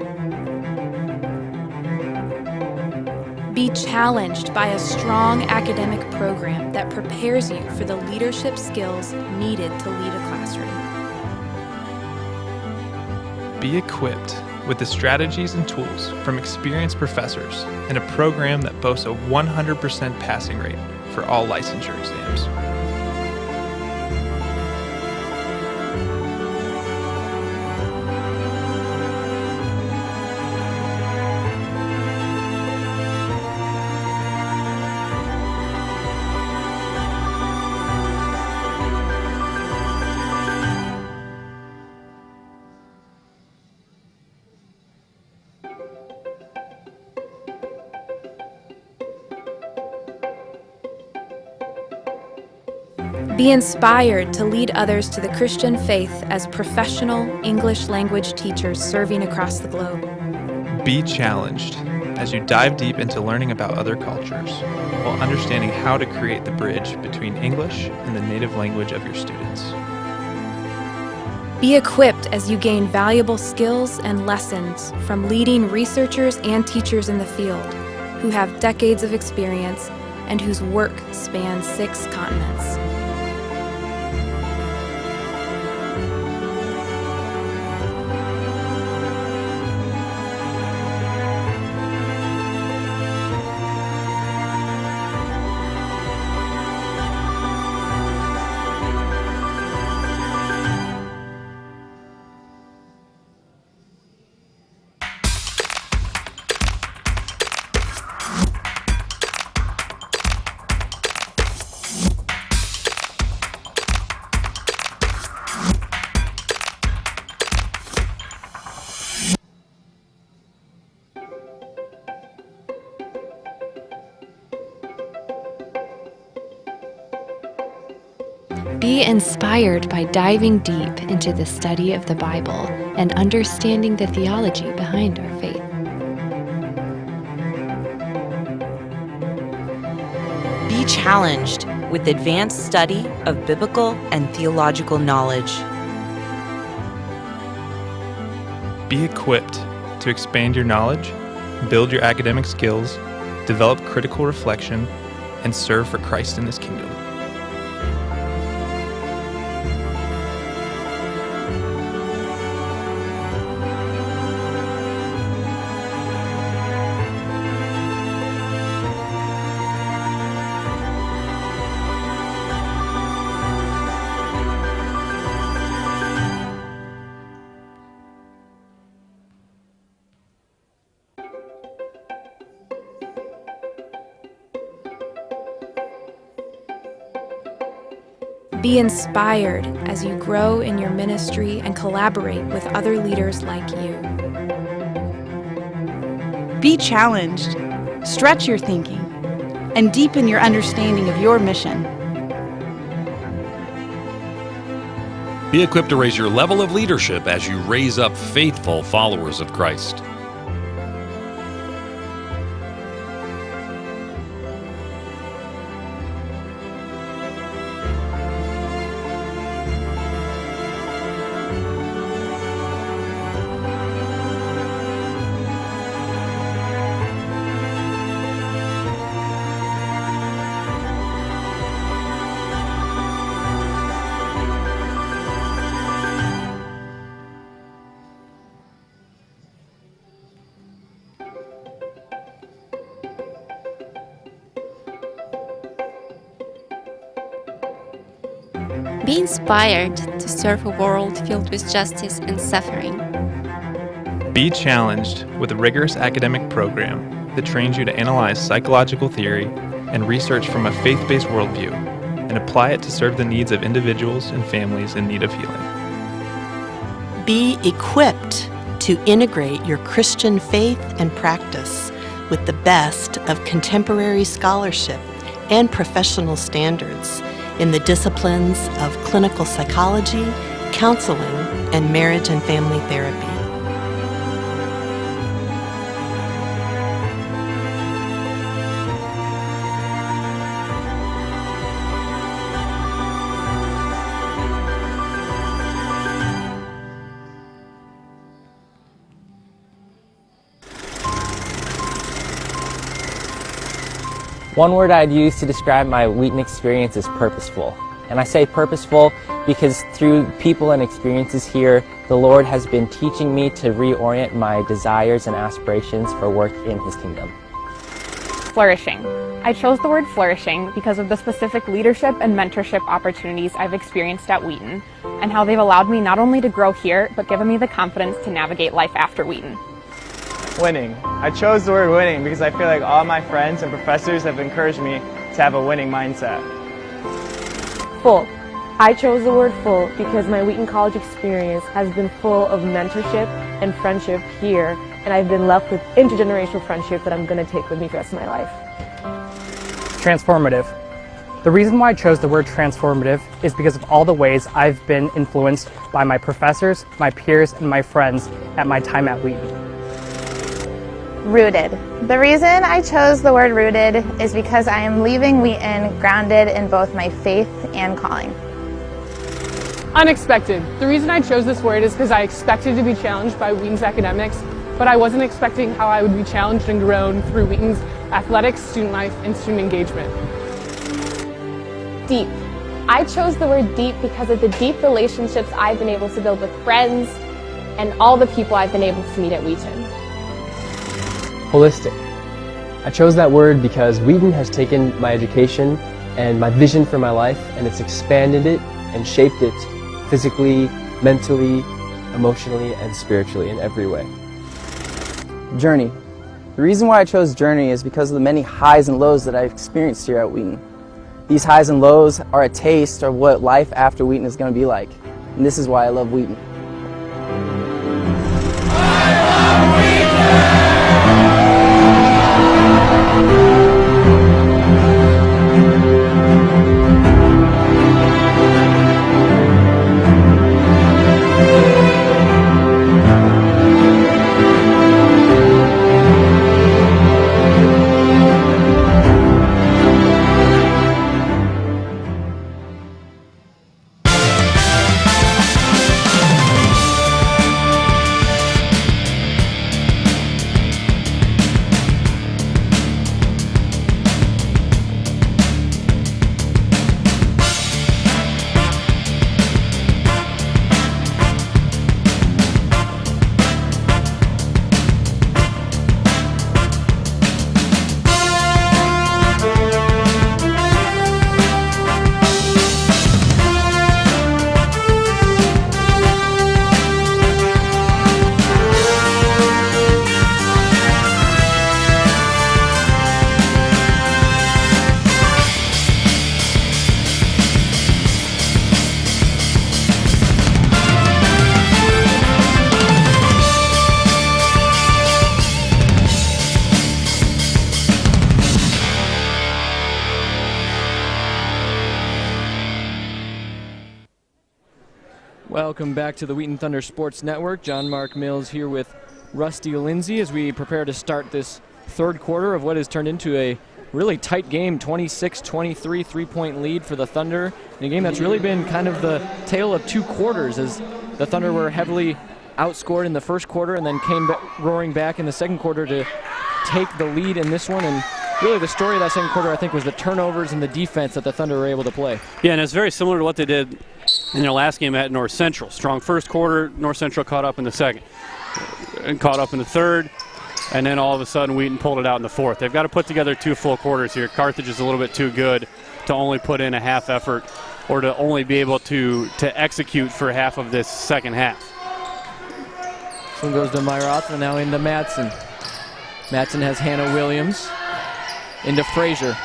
E: Be challenged by a strong academic program that prepares you for the leadership skills needed to lead a classroom.
D: Be equipped with the strategies and tools from experienced professors in a program that boasts a 100% passing rate for all licensure exams.
E: Be inspired to lead others to the Christian faith as professional English language teachers serving across the globe.
D: Be challenged as you dive deep into learning about other cultures while understanding how to create the bridge between English and the native language of your students.
E: Be equipped as you gain valuable skills and lessons from leading researchers and teachers in the field who have decades of experience and whose work spans 6 continents.
F: Be inspired by diving deep into the study of the Bible and understanding the theology behind our faith.
G: Be challenged with advanced study of biblical and theological knowledge.
D: Be equipped to expand your knowledge, build your academic skills, develop critical reflection, and serve for Christ in His kingdom.
E: Be inspired as you grow in your ministry and collaborate with other leaders like you.
H: Be challenged, stretch your thinking, and deepen your understanding of your mission.
I: Be equipped to raise your level of leadership as you raise up faithful followers of Christ.
J: Be inspired to serve a world filled with justice and suffering.
D: Be challenged with a rigorous academic program that trains you to analyze psychological theory and research from a faith-based worldview and apply it to serve the needs of individuals and families in need of healing.
K: Be equipped to integrate your Christian faith and practice with the best of contemporary scholarship and professional standards in the disciplines of clinical psychology, counseling, and marriage and family therapy.
L: One word I'd use to describe my Wheaton experience is purposeful. And I say purposeful because through people and experiences here, the Lord has been teaching me to reorient my desires and aspirations for work in His kingdom.
M: Flourishing. I chose the word flourishing because of the specific leadership and mentorship opportunities I've experienced at Wheaton and how they've allowed me not only to grow here, but given me the confidence to navigate life after Wheaton.
N: Winning. I chose the word winning because I feel like all my friends and professors have encouraged me to have a winning mindset.
O: Full. I chose the word full because my Wheaton College experience has been full of mentorship and friendship here, and I've been left with intergenerational friendship that I'm going to take with me for the rest of my life.
P: Transformative. The reason why I chose the word transformative is because of all the ways I've been influenced by my professors, my peers, and my friends at my time at Wheaton.
Q: Rooted. The reason I chose the word rooted is because I am leaving Wheaton grounded in both my faith and calling.
R: Unexpected. The reason I chose this word is because I expected to be challenged by Wheaton's academics, but I wasn't expecting how I would be challenged and grown through Wheaton's athletics, student life, and student engagement.
S: Deep. I chose the word deep because of the deep relationships I've been able to build with friends and all the people I've been able to meet at Wheaton.
T: Holistic. I chose that word because Wheaton has taken my education and my vision for my life and it's expanded it and shaped it physically, mentally, emotionally, and spiritually in every way.
U: Journey. The reason why I chose Journey is because of the many highs and lows that I've experienced here at Wheaton. These highs and lows are a taste of what life after Wheaton is going to be like. And this is why I love Wheaton.
C: Welcome back to the Wheaton Thunder Sports Network. John Mark Mills here with Rusty Lindsay as we prepare to start this third quarter of what has turned into a really tight game, 26-23 three-point lead for the Thunder, in a game that's really been kind of the tale of two quarters as the Thunder were heavily outscored in the first quarter and then came roaring back in the second quarter to take the lead in this one. And really the story of that second quarter, I think, was the turnovers and the defense that the Thunder were able to play.
A: Yeah, and it's very similar to what they did in their last game at North Central. Strong first quarter, North Central caught up in the second, and caught up in the third, and then all of a sudden Wheaton pulled it out in the fourth. They've got to put together two full quarters here. Carthage is a little bit too good to only put in a half effort or to only be able to execute for half of this second half.
C: This one goes to Myroth and now into Madsen. Madsen has Hannah Williams into Frazier.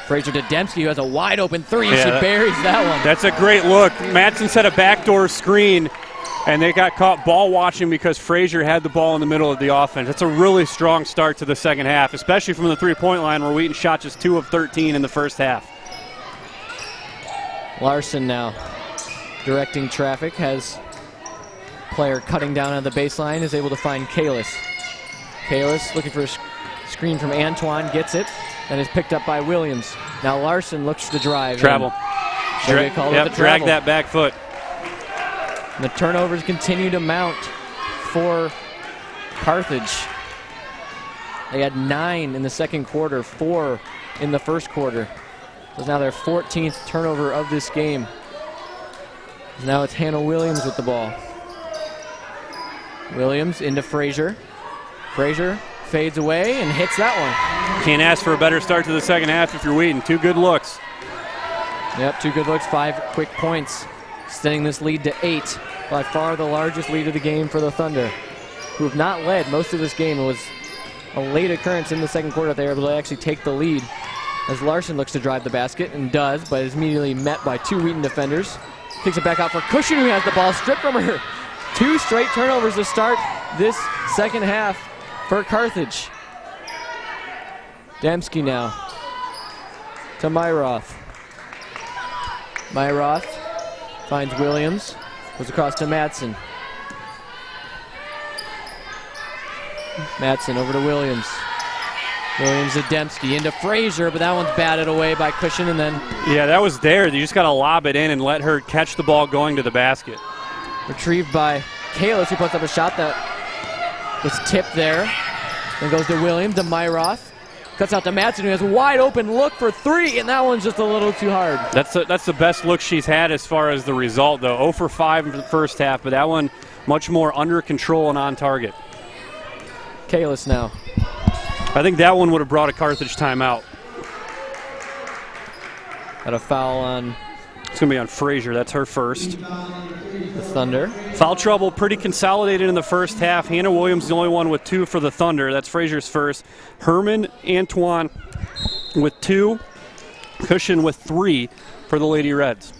C: Frazier to Dembski, who has a wide open three. Yeah, she buries that one.
A: That's a great look. Madsen set a backdoor screen, and they got caught ball watching because Frazier had the ball in the middle of the offense. That's a really strong start to the second half, especially from the three-point line where Wheaton shot just 2 of 13 in the first half.
C: Larson now directing traffic, has player cutting down on the baseline, is able to find Kalis. Kalis looking for a screen from Antoine, gets it, and is picked up by Williams. Now Larson looks to drive.
A: Travel. Drag that back foot.
C: And the turnovers continue to mount for Carthage. They had 9 in the second quarter, 4 in the first quarter. So now their 14th turnover of this game. Now it's Hannah Williams with the ball. Williams into Frazier. Frazier fades away and hits that one.
A: Can't ask for a better start to the second half if you're Wheaton. 2 good looks.
C: Yep, 2 good looks, 5 quick points. Extending this lead to 8. By far the largest lead of the game for the Thunder, who have not led most of this game. It was a late occurrence in the second quarter. They were able to actually take the lead as Larson looks to drive the basket and does, but is immediately met by 2 Wheaton defenders. Kicks it back out for Cushion, who has the ball stripped from her. 2 straight turnovers to start this second half for Carthage. Dembski now to Myroth. Myroth finds Williams, goes across to Madsen. Madsen over to Williams. Williams to Dembski, into Frazier, but that one's batted away by Cushion, and then...
A: Yeah, that was there. You just got to lob it in and let her catch the ball going to the basket.
C: Retrieved by Kalis, who puts up a shot that was tipped there. Then goes to Williams, to Myroth. Cuts out to Madsen, who has a wide open look for 3, and that one's just a little too hard.
A: That's the best look she's had as far as the result, though. 0 for 5 in the first half, but that one much more under control and on target.
C: Kalis now.
A: I think that one would have brought a Carthage timeout.
C: Got a foul on...
A: It's going to be on Frazier. That's her first.
C: The Thunder.
A: Foul trouble pretty consolidated in the first half. Hannah Williams is the only one with 2 for the Thunder. That's Frazier's first. Herman Antoine with 2. Cushion with 3 for the Lady Reds.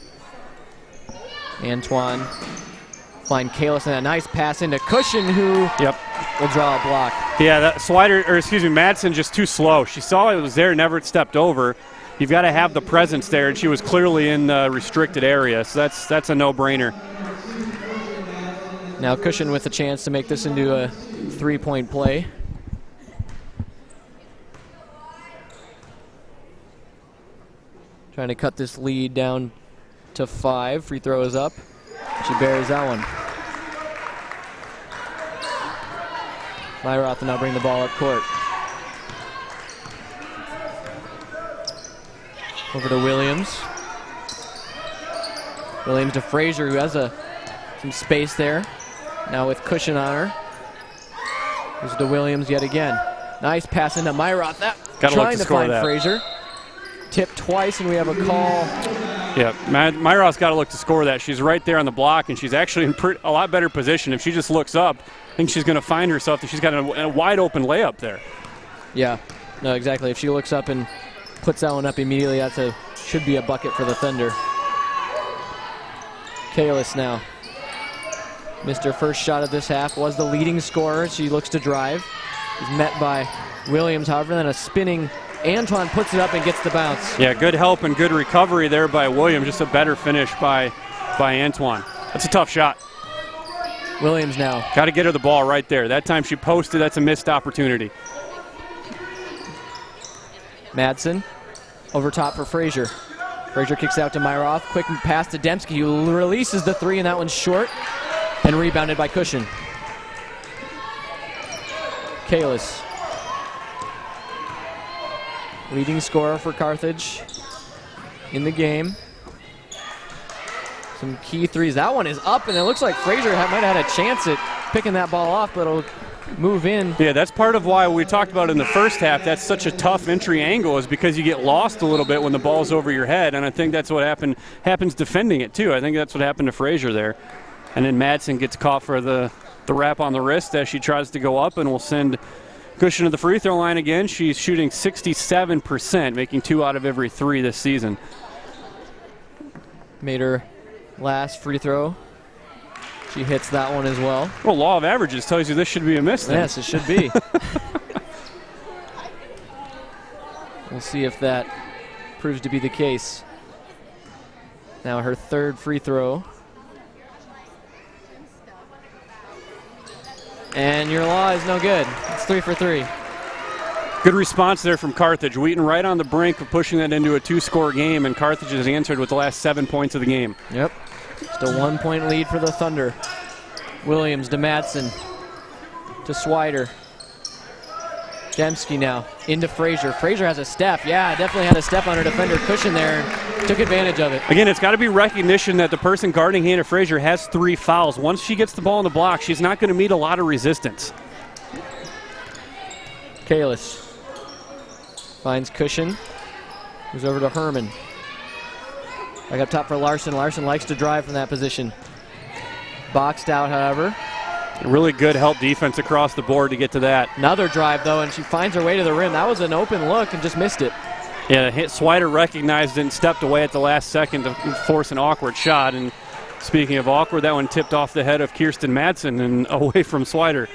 C: Antoine find Kalis, and a nice pass into Cushion, who will draw a block.
A: Yeah, that Madsen just too slow. She saw it was there, never stepped over. You've got to have the presence there, and she was clearly in the restricted area, so that's a no-brainer.
C: Now Cushion with a chance to make this into a 3-point play. Trying to cut this lead down to 5. Free throw is up. She buries that one. Myroth will now bring the ball up court. Over to Williams. Williams to Frazier, who has some space there. Now with Cushion on her. Goes to Williams yet again. Nice pass into Myroth. Trying to find Frazier. Tipped twice, and we have a call.
A: Yeah, Myroth's got to look to score that. She's right there on the block, and she's actually in a lot better position. If she just looks up, I think she's going to find herself that she's got a wide open layup there.
C: Yeah, no, exactly. If she looks up and puts that one up immediately, should be a bucket for the Thunder. Kalis now. Missed her first shot of this half, was the leading scorer. She looks to drive. Is met by Williams, however, then a spinning Antoine puts it up and gets the bounce.
A: Yeah, good help and good recovery there by Williams. Just a better finish by Antoine. That's a tough shot.
C: Williams now.
A: Got to get her the ball right there. That time she posted, that's a missed opportunity.
C: Madsen over top for Frazier. Frazier kicks out to Myroth. Quick pass to Dembski, who releases the 3, and that one's short. And rebounded by Cushion. Kalis. Leading scorer for Carthage in the game. Some key threes. That one is up, and it looks like Frazier might have had a chance at picking that ball off, but it'll move in.
A: Yeah, that's part of why we talked about in the first half. That's such a tough entry angle, is because you get lost a little bit when the ball's over your head, and I think that's what happens defending it too. I think that's what happened to Frazier there. And then Madsen gets caught for the wrap on the wrist as she tries to go up, and will send Cushion to the free throw line again. She's shooting 67%, making 2 out of every 3 this season.
C: Made her last free throw. She hits that one as well.
A: Well, law of averages tells you this should be a miss then.
C: Yes, it should be. We'll see if that proves to be the case. Now her 3rd free throw. And your law is no good. It's 3 for 3.
A: Good response there from Carthage. Wheaton right on the brink of pushing that into a 2-score game, and Carthage has answered with the last 7 points of the game.
C: Yep. Just a 1-point lead for the Thunder. Williams to Madsen. To Swider. Dembski now into Frazier. Frazier has a step. Yeah, definitely had a step on her defender cushion there and took advantage of it.
A: Again, it's got to be recognition that the person guarding Hannah Frazier has 3 fouls. Once she gets the ball in the block, she's not going to meet a lot of resistance.
C: Kalis finds cushion. Moves over to Herman. Back up top for Larson. Larson likes to drive from that position. Boxed out, however.
A: Really good help defense across the board to get to that.
C: Another drive, though, and she finds her way to the rim. That was an open look and just missed it.
A: Yeah, Swider recognized it and stepped away at the last second to force an awkward shot. And speaking of awkward, that one tipped off the head of Kirsten Madsen and away from Swider.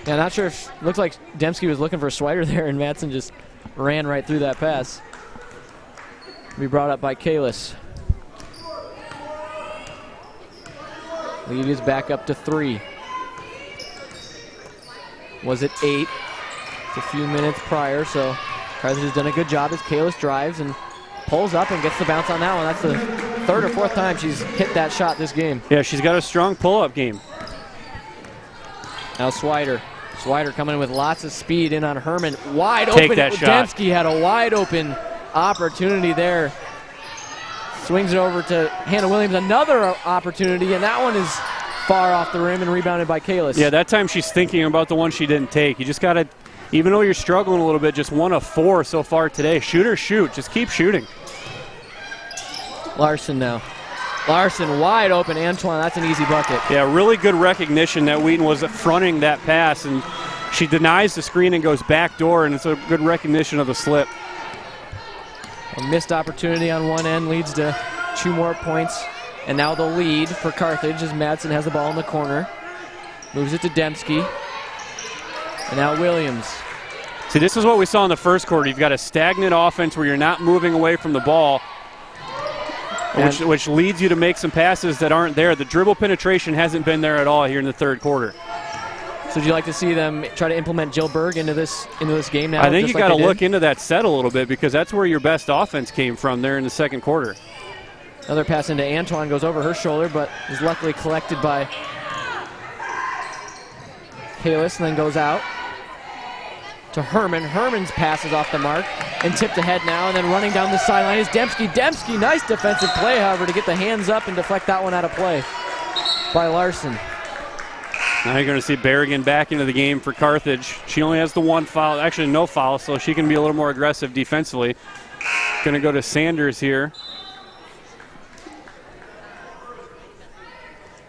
C: Yeah, not sure if it looked like Dembski was looking for Swider there, and Madsen just ran right through that pass. Be brought up by Kalis. Lead is back up to 3. Was it 8? It's a few minutes prior, so Carthage has done a good job as Kalis drives and pulls up and gets the bounce on that one. That's the 3rd or 4th time she's hit that shot this game.
A: Yeah, she's got a strong pull-up game.
C: Now Swider. Swider coming in with lots of speed in on Herman. Wide open.
A: Take that shot.
C: Dembski had a wide open opportunity there. Swings it over to Hannah Williams. Another opportunity, and that one is far off the rim and rebounded by Kalis.
A: Yeah, that time she's thinking about the one she didn't take. You just got to, even though you're struggling a little bit, just 1 of 4 so far today. Shoot or shoot. Just keep shooting.
C: Larson now. Larson wide open. Antoine, that's an easy bucket.
A: Yeah, really good recognition that Wheaton was fronting that pass, and she denies the screen and goes back door, and it's a good recognition of the slip.
C: A missed opportunity on one end leads to 2 more points. And now the lead for Carthage as Madsen has the ball in the corner. Moves it to Dembski. And now Williams.
A: See, this is what we saw in the first quarter. You've got a stagnant offense where you're not moving away from the ball, which leads you to make some passes that aren't there. The dribble penetration hasn't been there at all here in the 3rd quarter.
C: So would you like to see them try to implement Jill Berg into this game now?
A: I think you got to look into that set a little bit because that's where your best offense came from there in the 2nd quarter.
C: Another pass into Antoine goes over her shoulder, but is luckily collected by Kalis and then goes out to Herman. Herman's pass is off the mark and tipped ahead now, and then running down the sideline is Dembski. Dembski, nice defensive play, however, to get the hands up and deflect that one out of play by Larson.
A: Now you're going to see Berrigan back into the game for Carthage. She only has the 1 foul, actually no foul, so she can be a little more aggressive defensively. Going to go to Sanders here.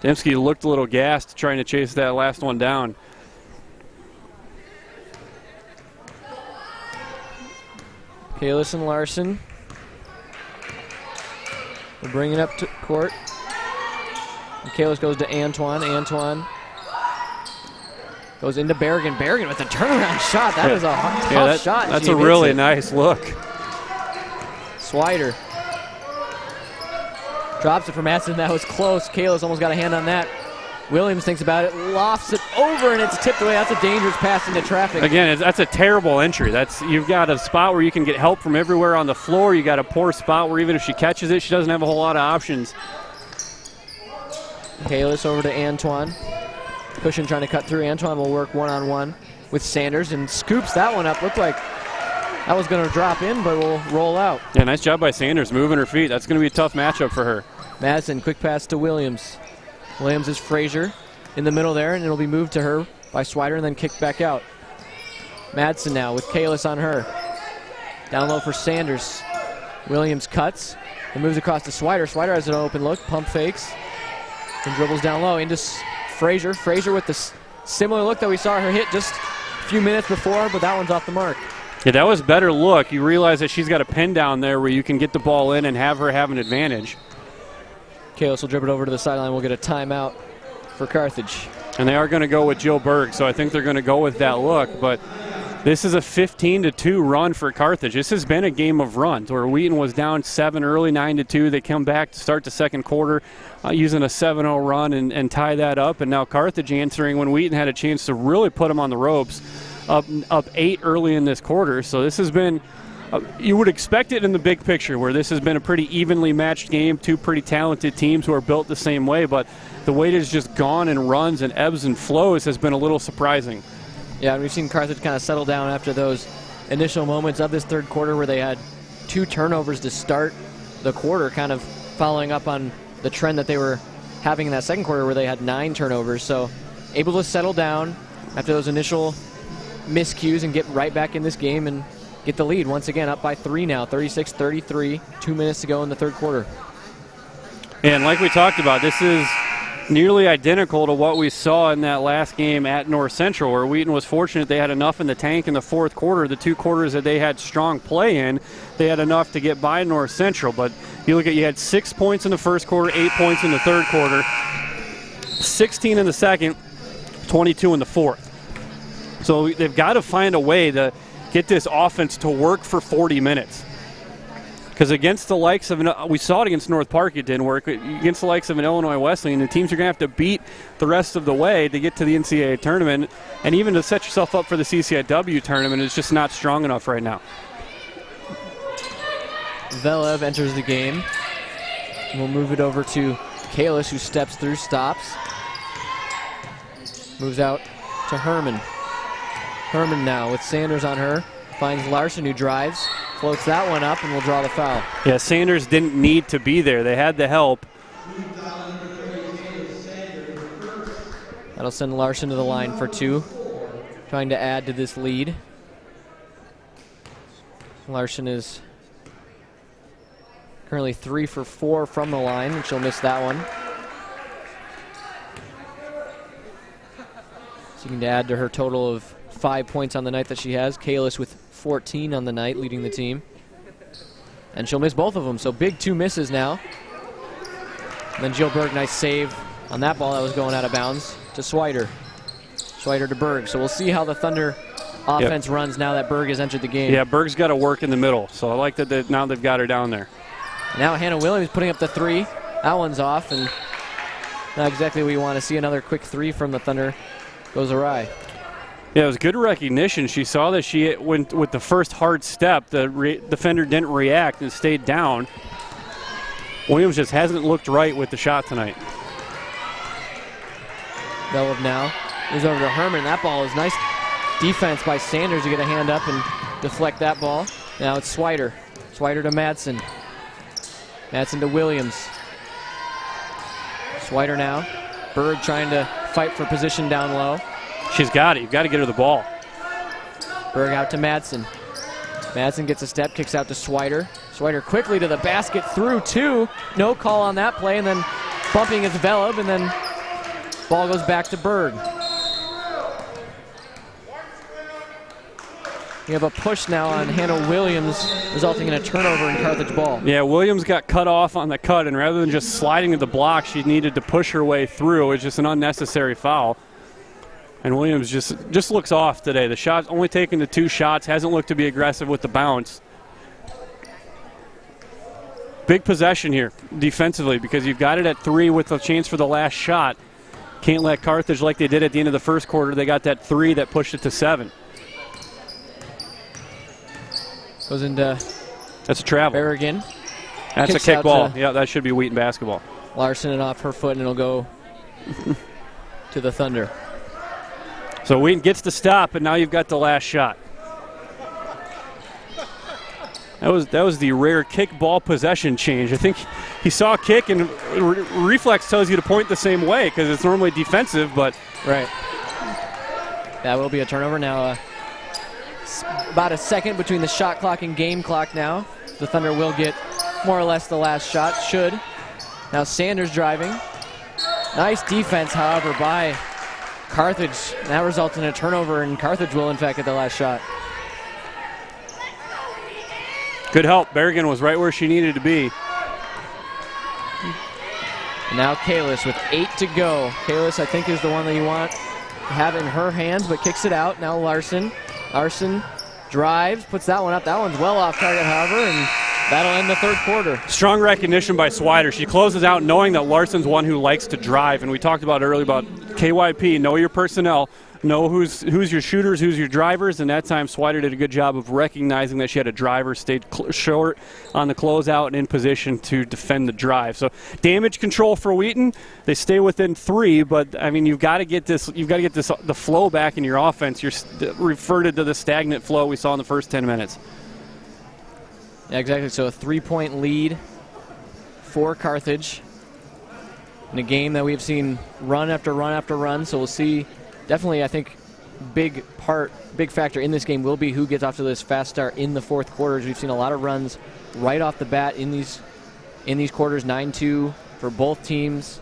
A: Dembski looked a little gassed trying to chase that last one down.
C: Kalis and Larson. We're bringing it up to court. And Kalis goes to Antoine. Antoine goes into Berrigan. Berrigan with a turnaround shot. That is a tough shot.
A: That's a really nice look.
C: Swider drops it for Madsen. That was close. Kalis almost got a hand on that. Williams thinks about it, lofts it over, and it's tipped away. That's a dangerous pass into traffic.
A: Again, that's a terrible entry. You've got a spot where you can get help from everywhere on the floor. You got a poor spot where even if she catches it, she doesn't have a whole lot of options.
C: Kalis over to Antoine. Cushion trying to cut through. Antoine will work one-on-one with Sanders and scoops that one up. Looked like that was going to drop in, but will roll out.
A: Yeah, nice job by Sanders moving her feet. That's going to be a tough matchup for her.
C: Madsen, quick pass to Williams. Williams is Frazier in the middle there, and it'll be moved to her by Swider and then kicked back out. Madsen now with Kalis on her. Down low for Sanders. Williams cuts and moves across to Swider. Swider has an open look, pump fakes, and dribbles down low into Frazier. Frazier with the similar look that we saw her hit just a few minutes before, but that one's off the mark.
A: Yeah, that was a better look. You realize that she's got a pin down there where you can get the ball in and have her have an advantage.
C: Kalis will dribble it over to the sideline. We'll get a timeout for Carthage.
A: And they are going to go with Jill Berg, so I think they're going to go with that look. But this is a 15-2 run for Carthage. This has been a game of runs where Wheaton was down 7 early, 9-2. They come back to start the 2nd quarter using a 7-0 run and tie that up. And now Carthage answering when Wheaton had a chance to really put them on the ropes, up 8 early in this quarter. So this has been you would expect it in the big picture where this has been a pretty evenly matched game, 2 pretty talented teams who are built the same way, but the way it has just gone in runs and ebbs and flows has been a little surprising.
C: Yeah, and we've seen Carthage kind of settle down after those initial moments of this third quarter where they had 2 turnovers to start the quarter, kind of following up on the trend that they were having in that second quarter where they had 9 turnovers. So able to settle down after those initial miscues and get right back in this game and get the lead. Once again, up by 3 now, 36-33, 2 minutes to go in the third quarter.
A: And like we talked about, this is nearly identical to what we saw in that last game at North Central, where Wheaton was fortunate they had enough in the tank in the fourth quarter. The 2 quarters that they had strong play in, they had enough to get by North Central. But you look at, you had 6 points in the first quarter, 8 points in the third quarter, 16 in the second, 22 in the fourth. So they've got to find a way to get this offense to work for 40 minutes. Because against the likes of, we saw it against North Park, it didn't work. Against the likes of an Illinois Wesleyan, the teams are going to have to beat the rest of the way to get to the NCAA tournament. And even to set yourself up for the CCIW tournament is just not strong enough right now.
C: Velev enters the game. We'll move it over to Kalis, who steps through, stops. Moves out to Herman. Herman now with Sanders on her. Finds Larson, who drives. Floats that one up and will draw the foul.
A: Yeah, Sanders didn't need to be there. They had the help.
C: That'll send Larson to the line for 2. Trying to add to this lead. Larson is currently 3 for 4 from the line, and she'll miss that one. Seeking to add to her total of 5 points on the night that she has. Kalis with 14 on the night, leading the team. And she'll miss both of them, so big 2 misses now. And then Jill Berg, nice save on that ball that was going out of bounds to Swider. Swider to Berg. So we'll see how the Thunder offense runs now that Berg has entered the game.
A: Yeah, Berg's got to work in the middle, so I like that now they've got her down there.
C: Now Hannah Williams putting up the 3. That one's off, and not exactly what you want to see. Another quick 3 from the Thunder goes awry.
A: Yeah, it was good recognition. She saw that she went with the first hard step. The defender didn't react and stayed down. Williams just hasn't looked right with the shot tonight.
C: Velev now moves over to Herman. That ball is nice defense by Sanders to get a hand up and deflect that ball. Now it's Swider. Swider to Madsen. Madsen to Williams. Swider now. Berg trying to fight for position down low.
A: She's got it. You've got to get her the ball.
C: Berg out to Madsen. Madsen gets a step, kicks out to Swider. Swider quickly to the basket, through 2. No call on that play, and then bumping is Velev, and then ball goes back to Berg. We have a push now on Hannah Williams, resulting in a turnover in Carthage ball.
A: Yeah, Williams got cut off on the cut, and rather than just sliding to the block, she needed to push her way through. It was just an unnecessary foul. And Williams just looks off today. The shot only taken the 2 shots, hasn't looked to be aggressive with the bounce. Big possession here defensively because you've got it at 3 with a chance for the last shot. Can't let Carthage like they did at the end of the first quarter. They got that 3 that pushed it to 7.
C: Goes into
A: that's a travel.
C: Berrigan.
A: That's a kick ball. Yeah, that should be Wheaton basketball.
C: Larson and off her foot, and it'll go to the Thunder.
A: So Wheaton gets the stop, and now you've got the last shot. That was the rare kick ball possession change. I think he saw a kick, and reflex tells you to point the same way because it's normally defensive, but
C: right. That will be a turnover now. About a second between the shot clock and game clock now. The Thunder will get more or less the last shot. Should. Now Sanders driving. Nice defense, however, by Carthage. That results in a turnover, and Carthage will, in fact, get the last shot.
A: Good help. Berrigan was right where she needed to be.
C: And now Kalis with 8 to go. Kalis, I think, is the one that you want to have in her hands, but kicks it out. Now Larson. Larson drives, puts that one up. That one's well off target, however, and That'll end the third quarter.
A: Strong recognition by Swider. She closes out knowing that Larson's one who likes to drive, and we talked about earlier about KYP, know your personnel, know who's your shooters, who's your drivers, and that time Swider did a good job of recognizing that she had a driver, stayed short on the closeout and in position to defend the drive. So damage control for Wheaton. They stay within 3, but I mean, you've got to get this the flow back in your offense. You're reverted to the stagnant flow we saw in the first 10 minutes.
C: Yeah, exactly. So a 3-point lead for Carthage in a game that we've seen run after run after run. So we'll see. Definitely, I think, big factor in this game will be who gets off to this fast start in the fourth quarters. We've seen a lot of runs right off the bat in these quarters, 9-2 for both teams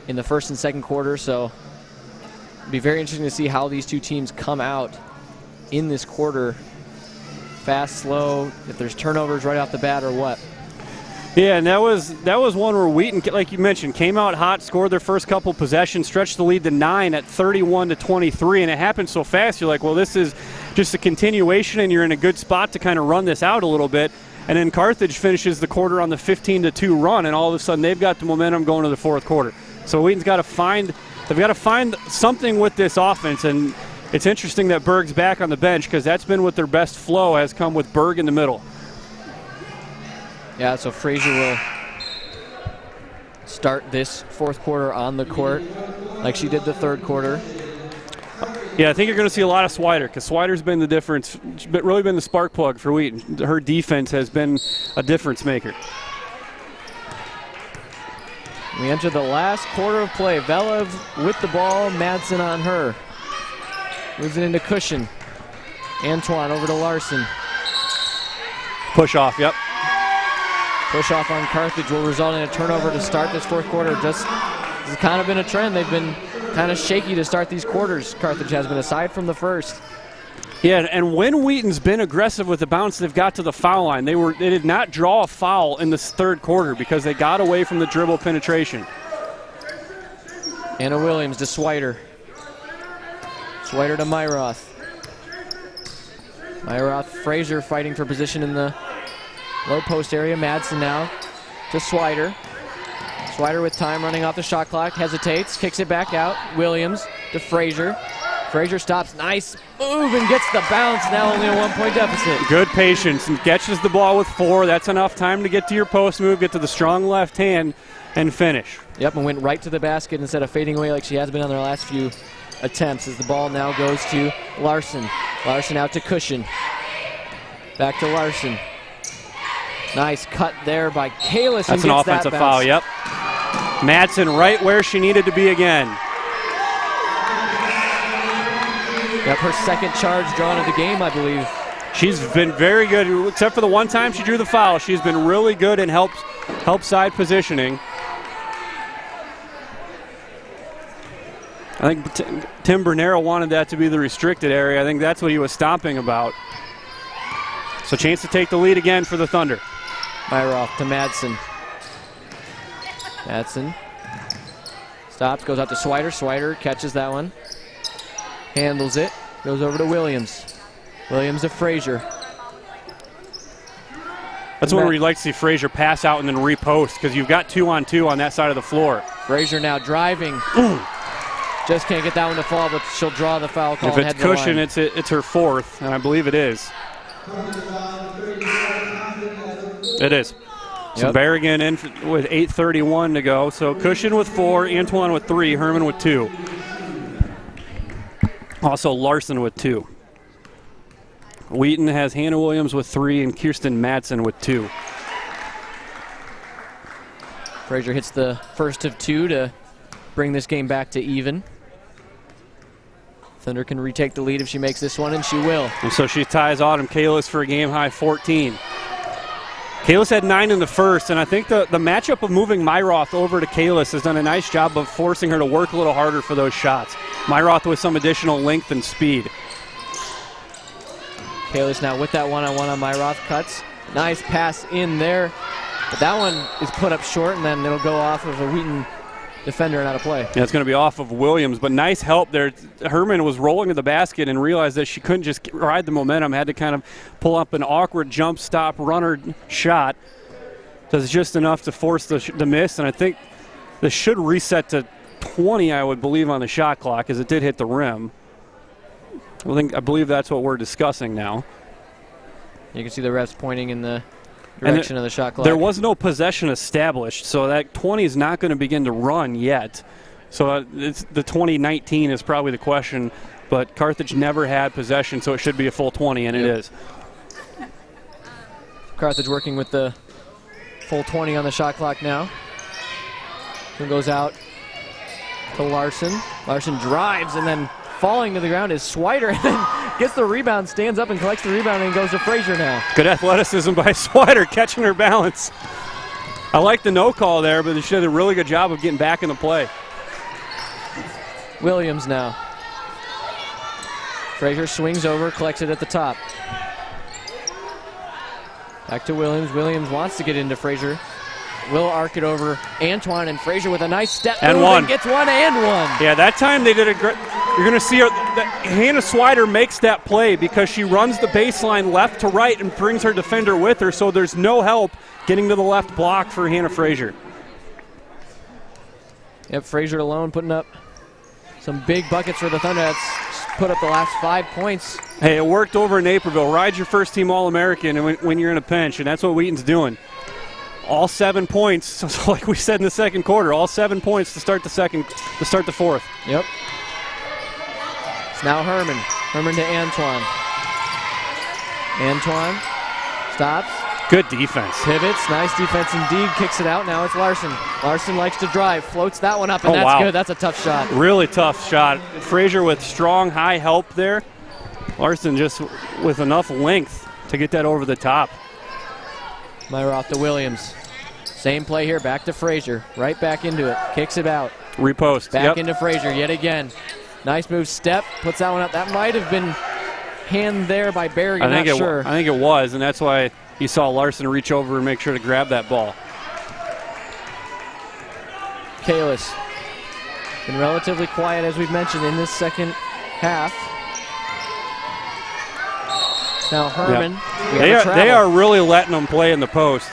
C: in the first and second quarter. So it'll be very interesting to see how these two teams come out in this quarter. Fast, slow, if there's turnovers right off the bat or what.
A: Yeah, and that was one where Wheaton, like you mentioned, came out hot, scored their first couple possessions, stretched the lead to 9 at 31-23, and it happened so fast. You're like, well, this is just a continuation, and you're in a good spot to kind of run this out a little bit. And then Carthage finishes the quarter on the 15-2 run, and all of a sudden they've got the momentum going to the fourth quarter. So Wheaton's got to find something with this offense, and it's interesting that Berg's back on the bench because that's been what their best flow has come with Berg in the middle.
C: Yeah, so Frazier will start this fourth quarter on the court like she did the third quarter.
A: Yeah, I think you're going to see a lot of Swider because Swider's been the difference, but really been the spark plug for Wheaton. Her defense has been a difference maker.
C: We enter the last quarter of play. Velev with the ball, Madsen on her. Moves it into Cushion. Antoine over to Larson.
A: Push off, yep.
C: Push off on Carthage will result in a turnover to start this fourth quarter. This has kind of been a trend. They've been kind of shaky to start these quarters. Carthage has been, aside from the first.
A: Yeah, and when Wheaton's been aggressive with the bounce, they've got to the foul line. They did not draw a foul in this third quarter because they got away from the dribble penetration.
C: Anna Williams to Swider. Swider to Myroth. Myroth, Frazier fighting for position in the low post area. Madsen now to Swider. Swider with time running off the shot clock. Hesitates, kicks it back out. Williams to Frazier. Frazier stops. Nice move and gets the bounce. Now only a 1-point deficit.
A: Good patience and catches the ball with 4. That's enough time to get to your post move, get to the strong left hand, and finish.
C: Yep, and went right to the basket instead of fading away like she has been on their last few attempts, as the ball now goes to Larson. Larson out to Cushion. Back to Larson. Nice cut there by Kalis.
A: That's an offensive foul, yep. Madsen right where she needed to be again.
C: Yep, her second charge drawn of the game, I believe.
A: She's been very good, except for the one time she drew the foul. She's been really good in help side positioning. I think Tim Bernero wanted that to be the restricted area. I think that's what he was stomping about. So chance to take the lead again for the Thunder.
C: Myroth to Madsen. Madsen stops, goes out to Swider. Swider catches that one. Handles it. Goes over to Williams. Williams to Frazier.
A: That's one where you'd like to see Frazier pass out and then repost because you've got 2-on-2 on that side of the floor.
C: Frazier now driving. Just can't get that one to fall, but she'll draw the foul call.
A: If it's Cushion, it's her 4th, and I believe it is. It is. So Berrigan in with 8:31 to go. So Cushion with 4, Antoine with 3, Herman with 2. Also Larson with 2. Wheaton has Hannah Williams with 3 and Kirsten Madsen with 2.
C: Frazier hits the first of 2 to bring this game back to even. Thunder can retake the lead if she makes this one, and she will.
A: And so she ties Autumn Kalis for a game-high 14. Kalis had 9 in the first, and I think the matchup of moving Myroth over to Kalis has done a nice job of forcing her to work a little harder for those shots. Myroth with some additional length and speed.
C: Kalis now with that one-on-one on Myroth, cuts. Nice pass in there, but that one is put up short, and then it'll go off of a Wheaton defender and out of play.
A: Yeah, it's going to be off of Williams, but nice help there. Herman was rolling to the basket and realized that she couldn't just ride the momentum, had to kind of pull up an awkward jump stop runner shot. Does just enough to force the miss, and I think this should reset to 20, I would believe, on the shot clock, as it did hit the rim. I believe that's what we're discussing now.
C: You can see the refs pointing in the direction of the shot clock.
A: There was no possession established, so that 20 is not going to begin to run yet. So it's the 2019 is probably the question, but Carthage never had possession, so it should be a full 20, and it is.
C: Carthage working with the full 20 on the shot clock now. It goes out to Larson. Larson drives, and then falling to the ground is Swider, and then gets the rebound, stands up and collects the rebound, and goes to Frazier now.
A: Good athleticism by Swider, catching her balance. I like the no call there, but she did a really good job of getting back in the play.
C: Williams now. Frazier swings over, collects it at the top. Back to Williams. Williams wants to get into Frazier. Will arc it over Antoine, and Frazier with a nice step
A: and
C: move
A: one.
C: And gets one and one.
A: Yeah, that time they did a great. You're going to see her. Hannah Swider makes that play because she runs the baseline left to right and brings her defender with her, so there's no help getting to the left block for Hannah Frazier.
C: Yep, Frazier alone putting up some big buckets for the Thunder. That's put up the last 5 points.
A: Hey, it worked over in Naperville. Ride your first team All-American when you're in a pinch, and that's what Wheaton's doing. All 7 points, so like we said in the second quarter, all 7 points to start the fourth.
C: Yep. It's now Herman. Herman to Antoine. Antoine stops.
A: Good defense.
C: Pivots. Nice defense indeed. Kicks it out. Now it's Larson. Larson likes to drive. Floats that one up, and that's good. That's a tough shot.
A: Really tough shot. Frazier with strong, high help there. Larson just with enough length to get that over the top.
C: Myroth to Williams. Same play here. Back to Frazier. Right back into it. Kicks it out.
A: Repost.
C: Back into Frazier yet again. Nice move. Step. Puts that one up. That might have been hand there by Berrigan.
A: I think
C: it
A: was, and that's why you saw Larson reach over and make sure to grab that ball.
C: Kalis. Been relatively quiet, as we've mentioned, in this second half. Now Herman.
A: Yep. They are really letting them play in the post.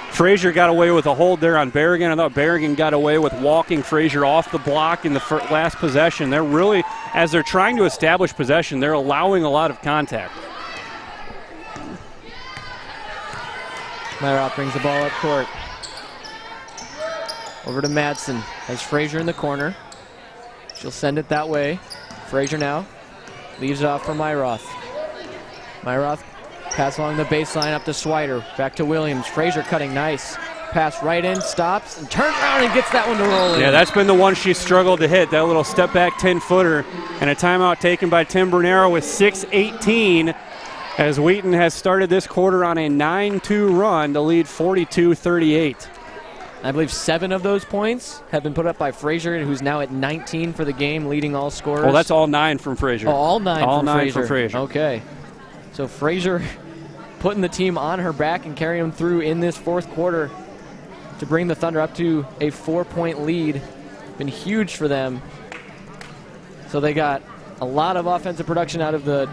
A: Frazier got away with a hold there on Berrigan. I thought Berrigan got away with walking Frazier off the block in the last possession. They're really, as they're trying to establish possession, they're allowing a lot of contact.
C: Myroth brings the ball up court. Over to Madsen. Has Frazier in the corner. She'll send it that way. Frazier now leaves it off for Myroth. Myroth pass along the baseline up to Swider. Back to Williams. Frazier cutting nice. Pass right in, stops, and turns around and gets that one to roll in.
A: Yeah, that's been the one she struggled to hit. That little step back 10-footer, and a timeout taken by Tim Bernero with 6:18 as Wheaton has started this quarter on a 9-2 run to lead 42-38.
C: I believe 7 of those points have been put up by Frazier, who's now at 19 for the game, leading all scorers.
A: Well, that's all 9 from Frazier.
C: Oh, all 9
A: all
C: from
A: 9
C: Frazier.
A: from Frazier.
C: Okay. So Frazier putting the team on her back and carrying them through in this fourth quarter to bring the Thunder up to a 4-point lead. Been huge for them. So they got a lot of offensive production out of the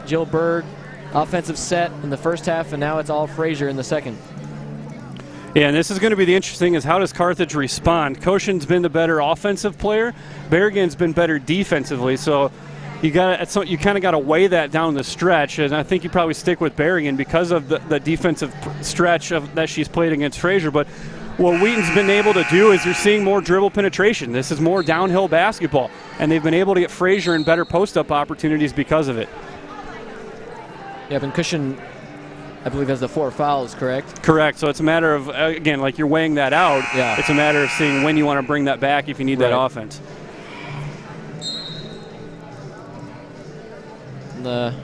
C: Jill Berg offensive set in the first half, and now it's all Frazier in the second.
A: Yeah, and this is going to be the interesting is how does Carthage respond? Koshin's been the better offensive player. Berrigan's been better defensively, so you kind of got to weigh that down the stretch, and I think you probably stick with Berrigan because of the defensive stretch that she's played against Frazier. But what Wheaton's been able to do is you're seeing more dribble penetration. This is more downhill basketball, and they've been able to get Frazier in better post-up opportunities because of it.
C: Yeah, and Cushion, I believe, has the 4 fouls, correct?
A: Correct. So it's a matter of, again, like you're weighing that out.
C: Yeah.
A: It's a matter of seeing when you want to bring that back if you need that offense.
C: The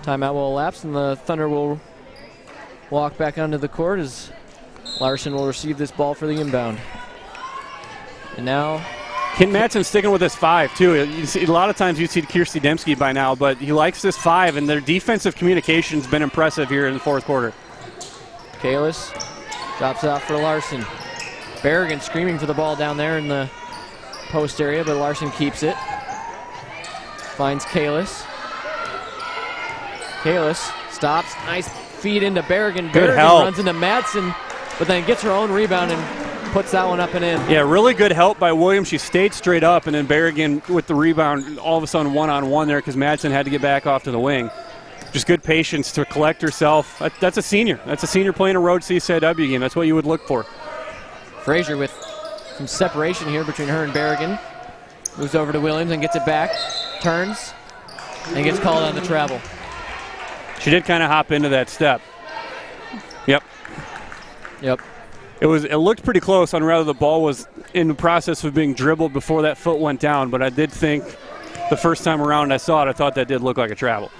C: timeout will elapse, and the Thunder will walk back onto the court as Larson will receive this ball for the inbound. And now
A: Kent Madsen sticking with his 5, too. You see, a lot of times you see Kirsty Dembski by now, but he likes this 5, and their defensive communication's been impressive here in the fourth quarter.
C: Kalis drops it off for Larson. Berrigan screaming for the ball down there in the post area, but Larson keeps it. Finds Kalis. Kalis stops. Nice feed into Berrigan.
A: Good
C: Berrigan
A: help.
C: runs into Madsen, but then gets her own rebound and puts that one up and in.
A: Yeah, really good help by Williams. She stayed straight up, and then Berrigan with the rebound, all of a sudden one-on-one there because Madsen had to get back off to the wing. Just good patience to collect herself. That's a senior. That's a senior playing a road CCIW game. That's what you would look for.
C: Frazier with some separation here between her and Berrigan. Moves over to Williams and gets it back. Turns and gets called on the travel.
A: She did kind of hop into that step. Yep. It looked pretty close on whether the ball was in the process of being dribbled before that foot went down, but I did think the first time around I saw it, I thought that did look like a travel.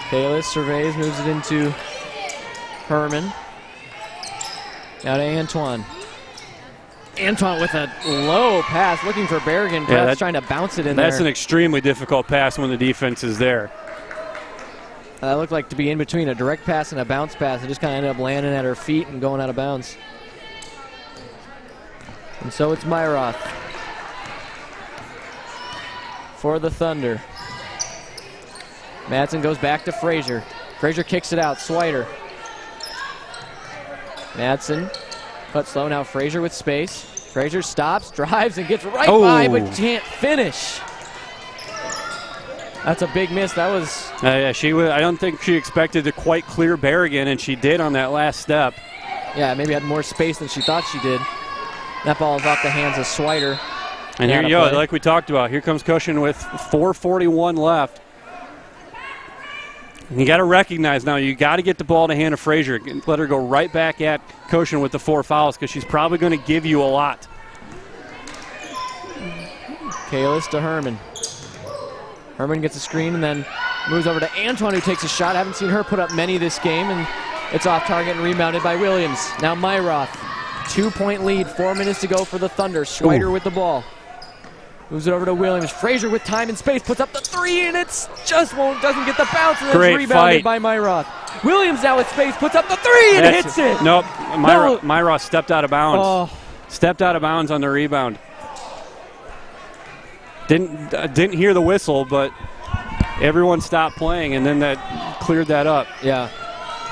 C: Kalis surveys, moves it into Herman. Now to Antoine. Antoine with a low pass, looking for Berrigan, perhaps trying to bounce it in there.
A: That's an extremely difficult pass when the defense is there.
C: That looked like to be in between a direct pass and a bounce pass. It just kind of ended up landing at her feet and going out of bounds. And so it's Myroth for the Thunder. Madsen goes back to Frazier. Frazier kicks it out. Swider. Madsen cut slow. Now Frazier with space. Frazier stops, drives, and gets right by, but can't finish. That's a big miss. That was.
A: Yeah, I don't think she expected to quite clear Berrigan, and she did on that last step.
C: Yeah, maybe had more space than she thought she did. That ball is off the hands of Swider.
A: And here you go, like we talked about. Here comes Cushion with 4:41 left. And you got to recognize now, you got to get the ball to Hannah Frazier. Let her go right back at Cushion with the 4 fouls because she's probably going to give you a lot.
C: Kalis to Herman. Herman gets a screen and then moves over to Antoine, who takes a shot. Haven't seen her put up many this game, and it's off target and rebounded by Williams. Now Myroth, 2-point lead, 4 minutes to go for the Thunder. Swider with the ball. Moves it over to Williams. Frazier with time and space puts up the 3, and it's just doesn't get the bounce, and then it's rebounded by Myroth. Williams now with space puts up the 3 and hits it.
A: Nope, Myroth stepped out of bounds. Stepped out of bounds on the rebound. Didn't hear the whistle, but everyone stopped playing, and then that cleared that up.
C: Yeah.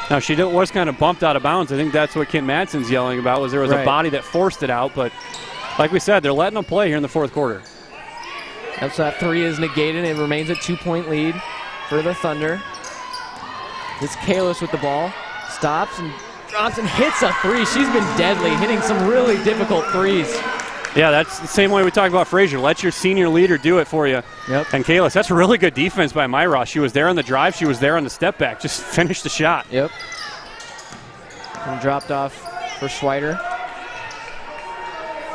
A: Now she was kind of bumped out of bounds. I think that's what Kent Madsen's yelling about. Was there was a body that forced it out, but like we said, they're letting them play here in the fourth quarter.
C: That's that 3 is negated. It remains a 2-point lead for the Thunder. It's Kalis with the ball. Stops and drops and hits a 3. She's been deadly, hitting some really difficult 3s.
A: Yeah, that's the same way we talk about Frazier. Let your senior leader do it for you.
C: Yep.
A: And Kalis, that's really good defense by Myroth. She was there on the drive. She was there on the step back. Just finished the shot.
C: Yep. And dropped off for Swider.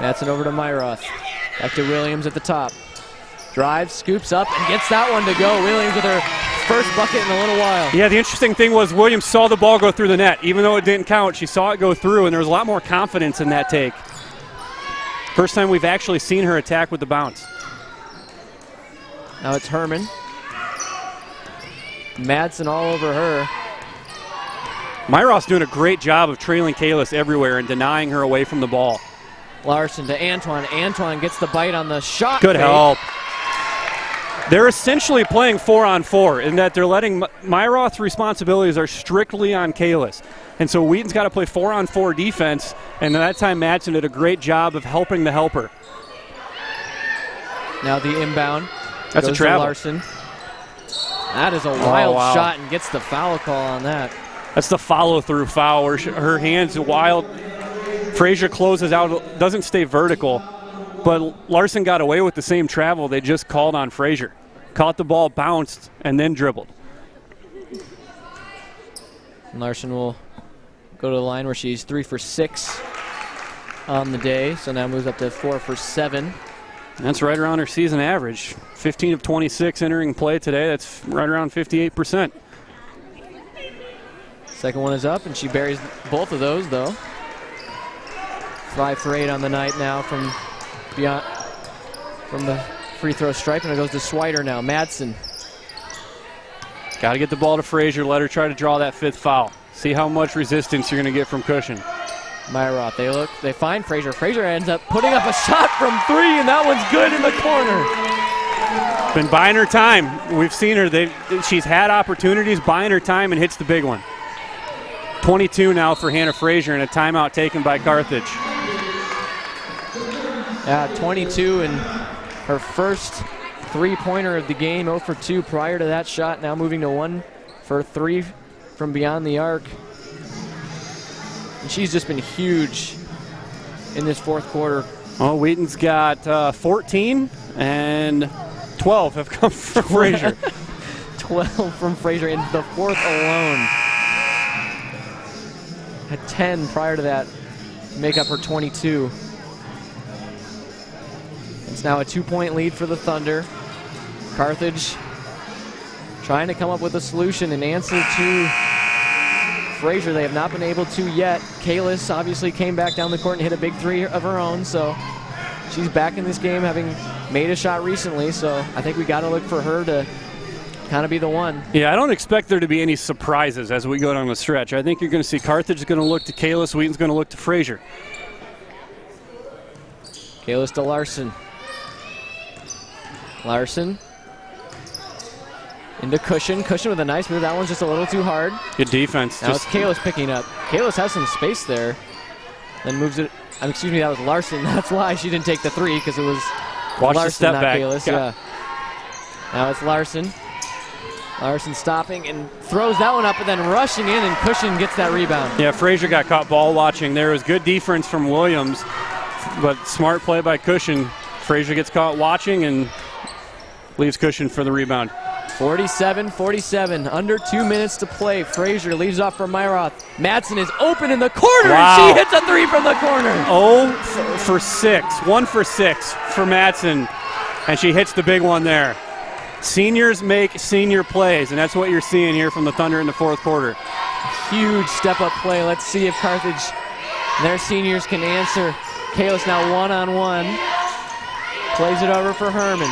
C: That's it over to Myroth. Back to Williams at the top. Drives, scoops up, and gets that one to go. Williams with her first bucket in a little while.
A: Yeah, the interesting thing was Williams saw the ball go through the net. Even though it didn't count, she saw it go through, and there was a lot more confidence in that take. First time we've actually seen her attack with the bounce.
C: Now it's Herman. Madsen all over her.
A: Myroth's doing a great job of trailing Kalis everywhere and denying her away from the ball.
C: Larson to Antoine. Antoine gets the bite on the shot.
A: Good
C: fake.
A: help. They're essentially playing 4-on-4 in that they're letting Myroth's responsibilities are strictly on Kalis. And so Wheaton's got to play 4-on-4 defense, and that time Madsen did a great job of helping the helper.
C: Now the inbound.
A: That's
C: goes
A: a travel.
C: to Larson. That is a wild shot and gets the foul call on that.
A: That's the follow-through foul where her hands wild. Frazier closes out, doesn't stay vertical, but Larson got away with the same travel they just called on Frazier. Caught the ball, bounced, and then dribbled.
C: And Larson will go to the line where she's 3 for 6 on the day, so now moves up to 4 for 7.
A: That's right around her season average. 15 of 26 entering play today. That's right around 58%.
C: Second one is up, and she buries both of those, though. 5 for 8 on the night now from the free throw stripe, and it goes to Swider now. Madsen.
A: Got to get the ball to Frazier. Let her try to draw that 5th foul. See how much resistance you're going to get from Cushion.
C: Myroth, they find Frazier. Frazier ends up putting up a shot from 3, and that one's good in the corner.
A: Been buying her time. We've seen her. She's had opportunities, buying her time, and hits the big one. 22 now for Hannah Frazier, and a timeout taken by Carthage.
C: Yeah, 22 and her first three-pointer of the game, 0 for 2 prior to that shot, now moving to 1 for 3 from beyond the arc. And she's just been huge in this fourth quarter.
A: Well, Wheaton's got 14, and 12 have come from Frazier.
C: 12 from Frazier in the fourth alone. Had 10 prior to that to make up her 22. It's now a 2-point lead for the Thunder. Carthage trying to come up with a solution and answer to Frazier. They have not been able to yet. Kalis obviously came back down the court and hit a big 3 of her own, so she's back in this game having made a shot recently, so I think we got to look for her to kind of be the one.
A: Yeah, I don't expect there to be any surprises as we go down the stretch. I think you're going to see Carthage is going to look to Kalis, Wheaton's going to look to Frazier.
C: Kalis to Larson. Larson into Cushion. Cushion with a nice move. That one's just a little too hard.
A: Good defense.
C: Now it's Kalis picking up. Kalis has some space there. Then moves it. Excuse me, that was Larson. That's why she didn't take the 3, because it was
A: Watch
C: Larson,
A: the step
C: not
A: back.
C: Kalis. Yeah. Now it's Larson. Larson stopping and throws that one up, and then rushing in, and Cushion gets that rebound.
A: Yeah, Frazier got caught ball watching. There was good defense from Williams, but smart play by Cushion. Frazier gets caught watching and leaves Cushion for the rebound.
C: 47-47, under 2 minutes to play. Frazier leaves off for Myroth. Madsen is open in the corner,
A: wow.
C: And she hits a 3 from the corner.
A: 0 for 6, 1 for 6 for Madsen, and she hits the big one there. Seniors make senior plays, and that's what you're seeing here from the Thunder in the fourth quarter.
C: Huge step-up play. Let's see if Carthage, their seniors, can answer. Kalis now one-on-one. Plays it over for Herman.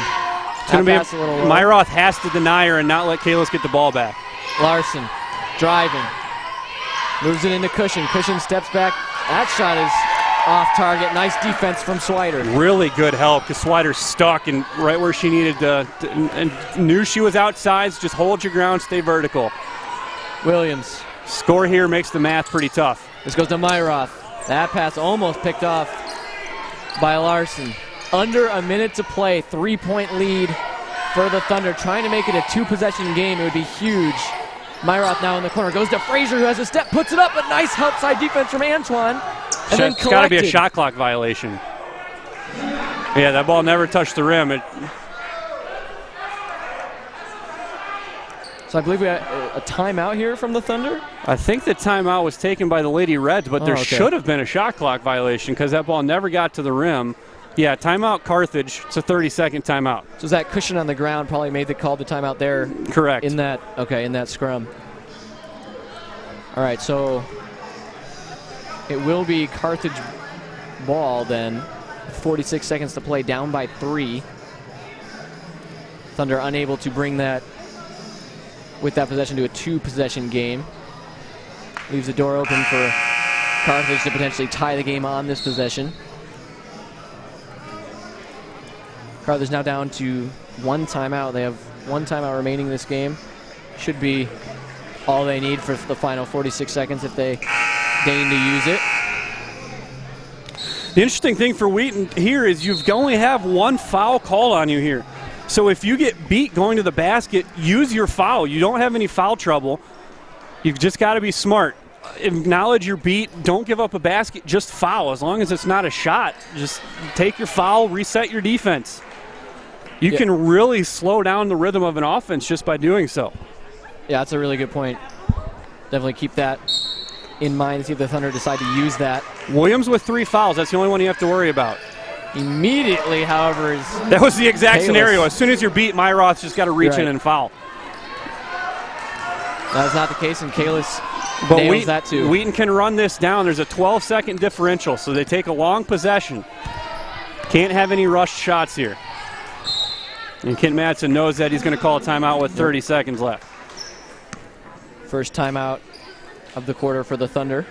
A: Myroth has to deny her and not let Kalis get the ball back.
C: Larson driving. Moves it into Cushion. Cushion steps back. That shot is off target. Nice defense from Swider.
A: Really good help because Swider's stuck and right where she needed to, and knew she was outside. Just hold your ground, stay vertical.
C: Williams.
A: Score here makes the math pretty tough.
C: This goes to Myroth. That pass almost picked off by Larson. Under a minute to play, 3-point lead for the Thunder. Trying to make it a 2-possession game, it would be huge. Myroth now in the corner, goes to Frazier, who has a step, puts it up, a nice help side defense from Antoine. And then
A: it's got to be a shot clock violation. Yeah, that ball never touched the rim.
C: So I believe we had a timeout here from the Thunder?
A: I think the timeout was taken by the Lady Reds, but there should have been a shot clock violation because that ball never got to the rim. Yeah, timeout Carthage. It's a 30-second timeout.
C: So that Cushion on the ground probably made the call to timeout there.
A: Correct.
C: In that scrum. All right, so it will be Carthage ball then. 46 seconds to play, down by 3. Thunder unable to bring that with that possession to a 2-possession game. Leaves the door open for Carthage to potentially tie the game on this possession. Carthage now down to 1 timeout. They have 1 timeout remaining this game. Should be all they need for the final 46 seconds if they deign to use it.
A: The interesting thing for Wheaton here is you only have 1 foul call on you here. So if you get beat going to the basket, use your foul. You don't have any foul trouble. You've just got to be smart. Acknowledge your beat. Don't give up a basket. Just foul. As long as it's not a shot, just take your foul, reset your defense. You can really slow down the rhythm of an offense just by doing so.
C: Yeah, that's a really good point. Definitely keep that in mind, see if the Thunder decide to use that.
A: Williams with 3 fouls. That's the only one you have to worry about.
C: Immediately, however, is
A: that was the exact
C: Kalis.
A: scenario. As soon as you're beat, Myroth's just got to reach in and foul.
C: That's not the case, and Kalis nails that too.
A: Wheaton can run this down. There's a 12-second differential, so they take a long possession. Can't have any rushed shots here. And Kent Madsen knows that he's going to call a timeout with 30 seconds left.
C: First timeout of the quarter for the Thunder.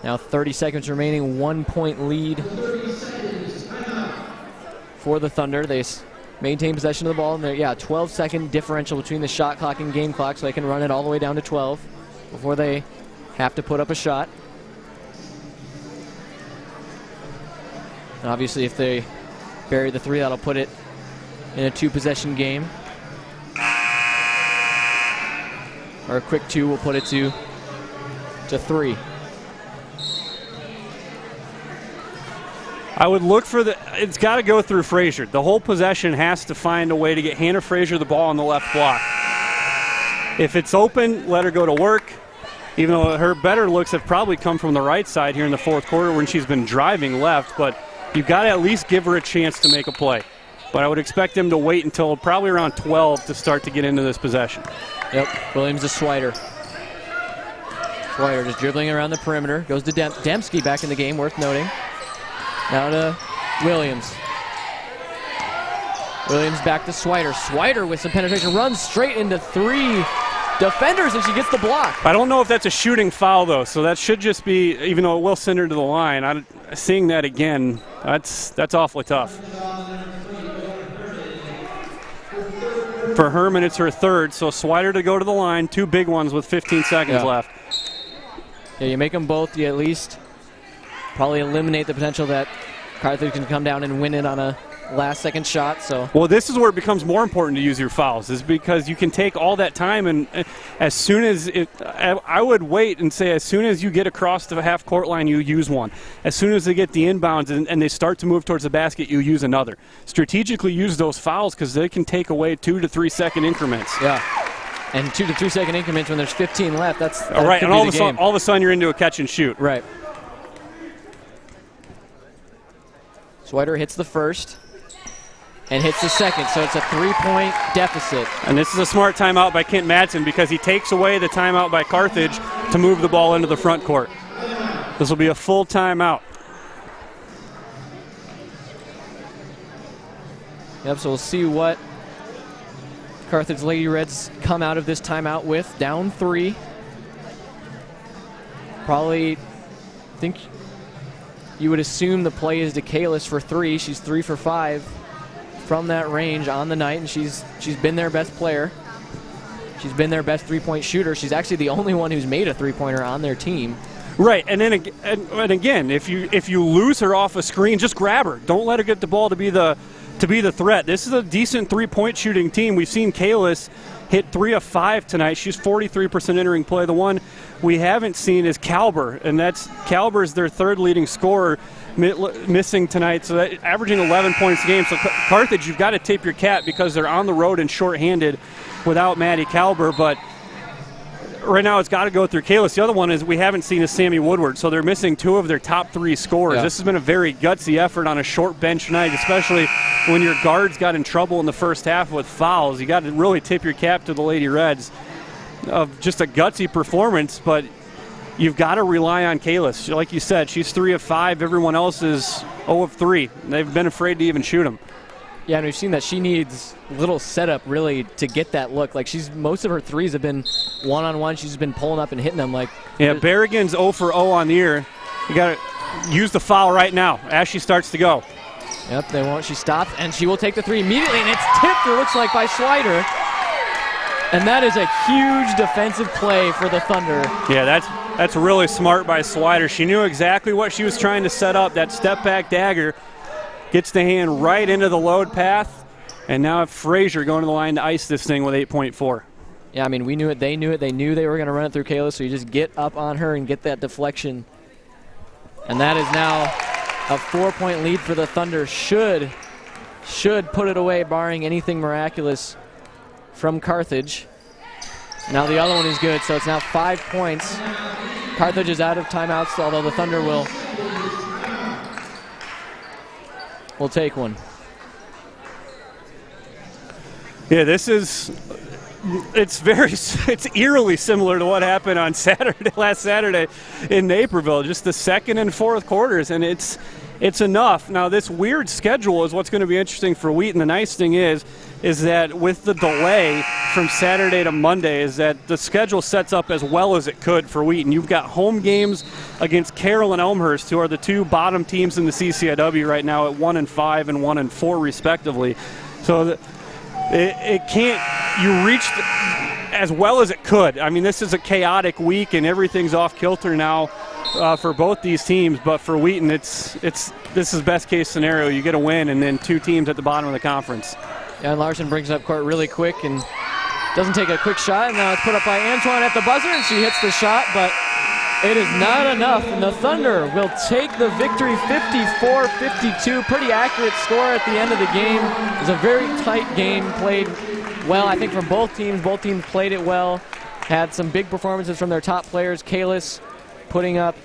C: Now 30 seconds remaining, 1 point lead for the Thunder. They maintain possession of the ball, and 12-second differential between the shot clock and game clock, so they can run it all the way down to 12 before they have to put up a shot. And obviously, if they bury the three, that'll put it in a two-possession game. Or a quick two will put it to three.
A: I would look for it's got to go through Frazier. The whole possession has to find a way to get Hannah Frazier the ball on the left block. If it's open, let her go to work. Even though her better looks have probably come from the right side here in the fourth quarter when she's been driving left, but you've got to at least give her a chance to make a play. But I would expect them to wait until probably around 12 to start to get into this possession.
C: Yep, Williams to Swider. Swider just dribbling around the perimeter. Goes to Dembski back in the game, worth noting. Now to Williams. Williams back to Swider. Swider with some penetration, runs straight into three defenders, and she gets the block.
A: I don't know if that's a shooting foul, though, so that should just be, even though it will send her to the line. Seeing that again, that's awfully tough. For Herman, it's her third, so Swider to go to the line, two big ones with 15 seconds left.
C: Yeah, you make them both, you at least probably eliminate the potential that Carthage can come down and win it on a last-second shot. So,
A: well, this is where it becomes more important to use your fouls, is because you can take all that time, and as soon as I would wait and say as soon as you get across the half-court line, you use one. As soon as they get the inbounds and they start to move towards the basket, you use another. Strategically use those fouls because they can take away 2 to 3 second increments.
C: Yeah. And 2 to 3 second increments when there's 15 left. That's
A: all right. And all of a sudden you're into a catch and shoot.
C: Right. Swider hits the first and hits the second, so it's a 3-point deficit.
A: And this is a smart timeout by Kent Madsen because he takes away the timeout by Carthage to move the ball into the front court. This will be a full timeout.
C: Yep, so we'll see what Carthage Lady Reds come out of this timeout with. Down 3. Probably, I think you would assume the play is to Kalis for 3. She's 3 for 5 from that range on the night, and she's been their best player. She's been their best three-point shooter. She's actually the only one who's made a three-pointer on their team.
A: Right, and then again, if you lose her off a screen, just grab her. Don't let her get the ball to be the threat. This is a decent three-point shooting team. We've seen Kalis hit 3 of 5 tonight. She's 43% entering play. The one we haven't seen is Kalber, and Kalber's their third leading scorer, missing tonight, so averaging 11 points a game. So Carthage, you've got to tip your cap because they're on the road and shorthanded without Maddie Kalber, but right now it's got to go through Kalis. The other one is we haven't seen is Sammy Woodward, so they're missing 2 of their top 3 scorers.
C: Yeah.
A: This has been a very gutsy effort on a short bench tonight, especially when your guards got in trouble in the first half with fouls. You got to really tip your cap to the Lady Reds of just a gutsy performance, but you've got to rely on Kalis. Like you said, she's 3 of 5. Everyone else is 0 of 3. They've been afraid to even shoot them.
C: Yeah, and we've seen that she needs little setup really to get that look. Like most of her threes have been one-on-one. She's been pulling up and hitting them.
A: Berrigan's 0 for 0 on the year. You got to use the foul right now as she starts to go.
C: Yep, they won't. She stops, and she will take the 3 immediately, and it's tipped, it looks like, by Swider. And that is a huge defensive play for the Thunder.
A: Yeah, that's really smart by Swider. She knew exactly what she was trying to set up. That step-back dagger gets the hand right into the load path, and now Frazier going to the line to ice this thing with 8.4.
C: Yeah, I mean, we knew it. They knew it. They knew they were going to run it through Kayla, so you just get up on her and get that deflection. And that is now a 4-point lead for the Thunder. Should put it away, barring anything miraculous from Carthage. Now the other one is good, so it's now 5 points. Carthage is out of timeouts, although the Thunder will take one.
A: Yeah, it's eerily similar to what happened on last Saturday in Naperville. Just the second and fourth quarters, and it's enough. Now this weird schedule is what's going to be interesting for Wheaton. The nice thing is is that with the delay from Saturday to Monday is that the schedule sets up as well as it could for Wheaton. You've got home games against Carroll and Elmhurst, who are the two bottom teams in the CCIW right now at 1-5 and 1-4 respectively. So it can't, you reached as well as it could. I mean, this is a chaotic week and everything's off kilter now for both these teams, but for Wheaton this is best case scenario. You get a win and then two teams at the bottom of the conference.
C: Yeah, and Larson brings it up court really quick and doesn't take a quick shot, and now it's put up by Antoine at the buzzer, and she hits the shot, but it is not enough, and the Thunder will take the victory 54-52. Pretty accurate score at the end of the game. It was a very tight game, played well, I think, from both teams. Both teams played it well, had some big performances from their top players. Kalis putting up,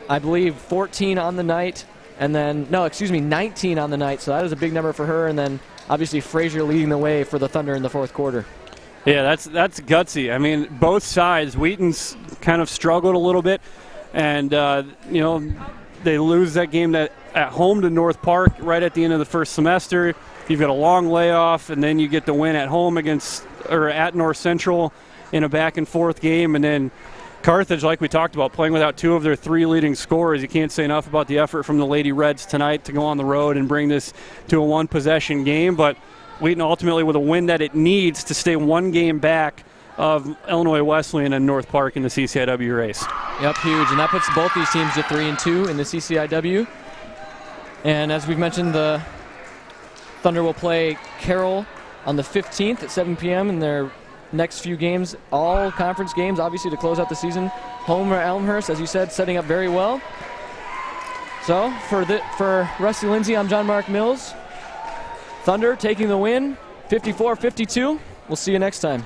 C: I believe, 14 on the night, and then, 19 on the night, so that was a big number for her, and then obviously Frazier leading the way for the Thunder in the fourth quarter.
A: Yeah, that's gutsy. I mean, both sides. Wheaton's kind of struggled a little bit, and they lose that game at home to North Park right at the end of the first semester. You've got a long layoff, and then you get the win at home at North Central in a back and forth game, and then Carthage, like we talked about, playing without two of their three leading scorers. You can't say enough about the effort from the Lady Reds tonight to go on the road and bring this to a one-possession game, but Wheaton ultimately with a win that it needs to stay one game back of Illinois Wesleyan and North Park in the CCIW race.
C: Yep, huge, and that puts both these teams to 3-2 in the CCIW. And as we've mentioned, the Thunder will play Carroll on the 15th at 7 p.m. in their next few games, all conference games, obviously, to close out the season. Homer Elmhurst, as you said, setting up very well. So for Rusty Lindsay, I'm John Mark Mills. Thunder taking the win, 54-52. We'll see you next time.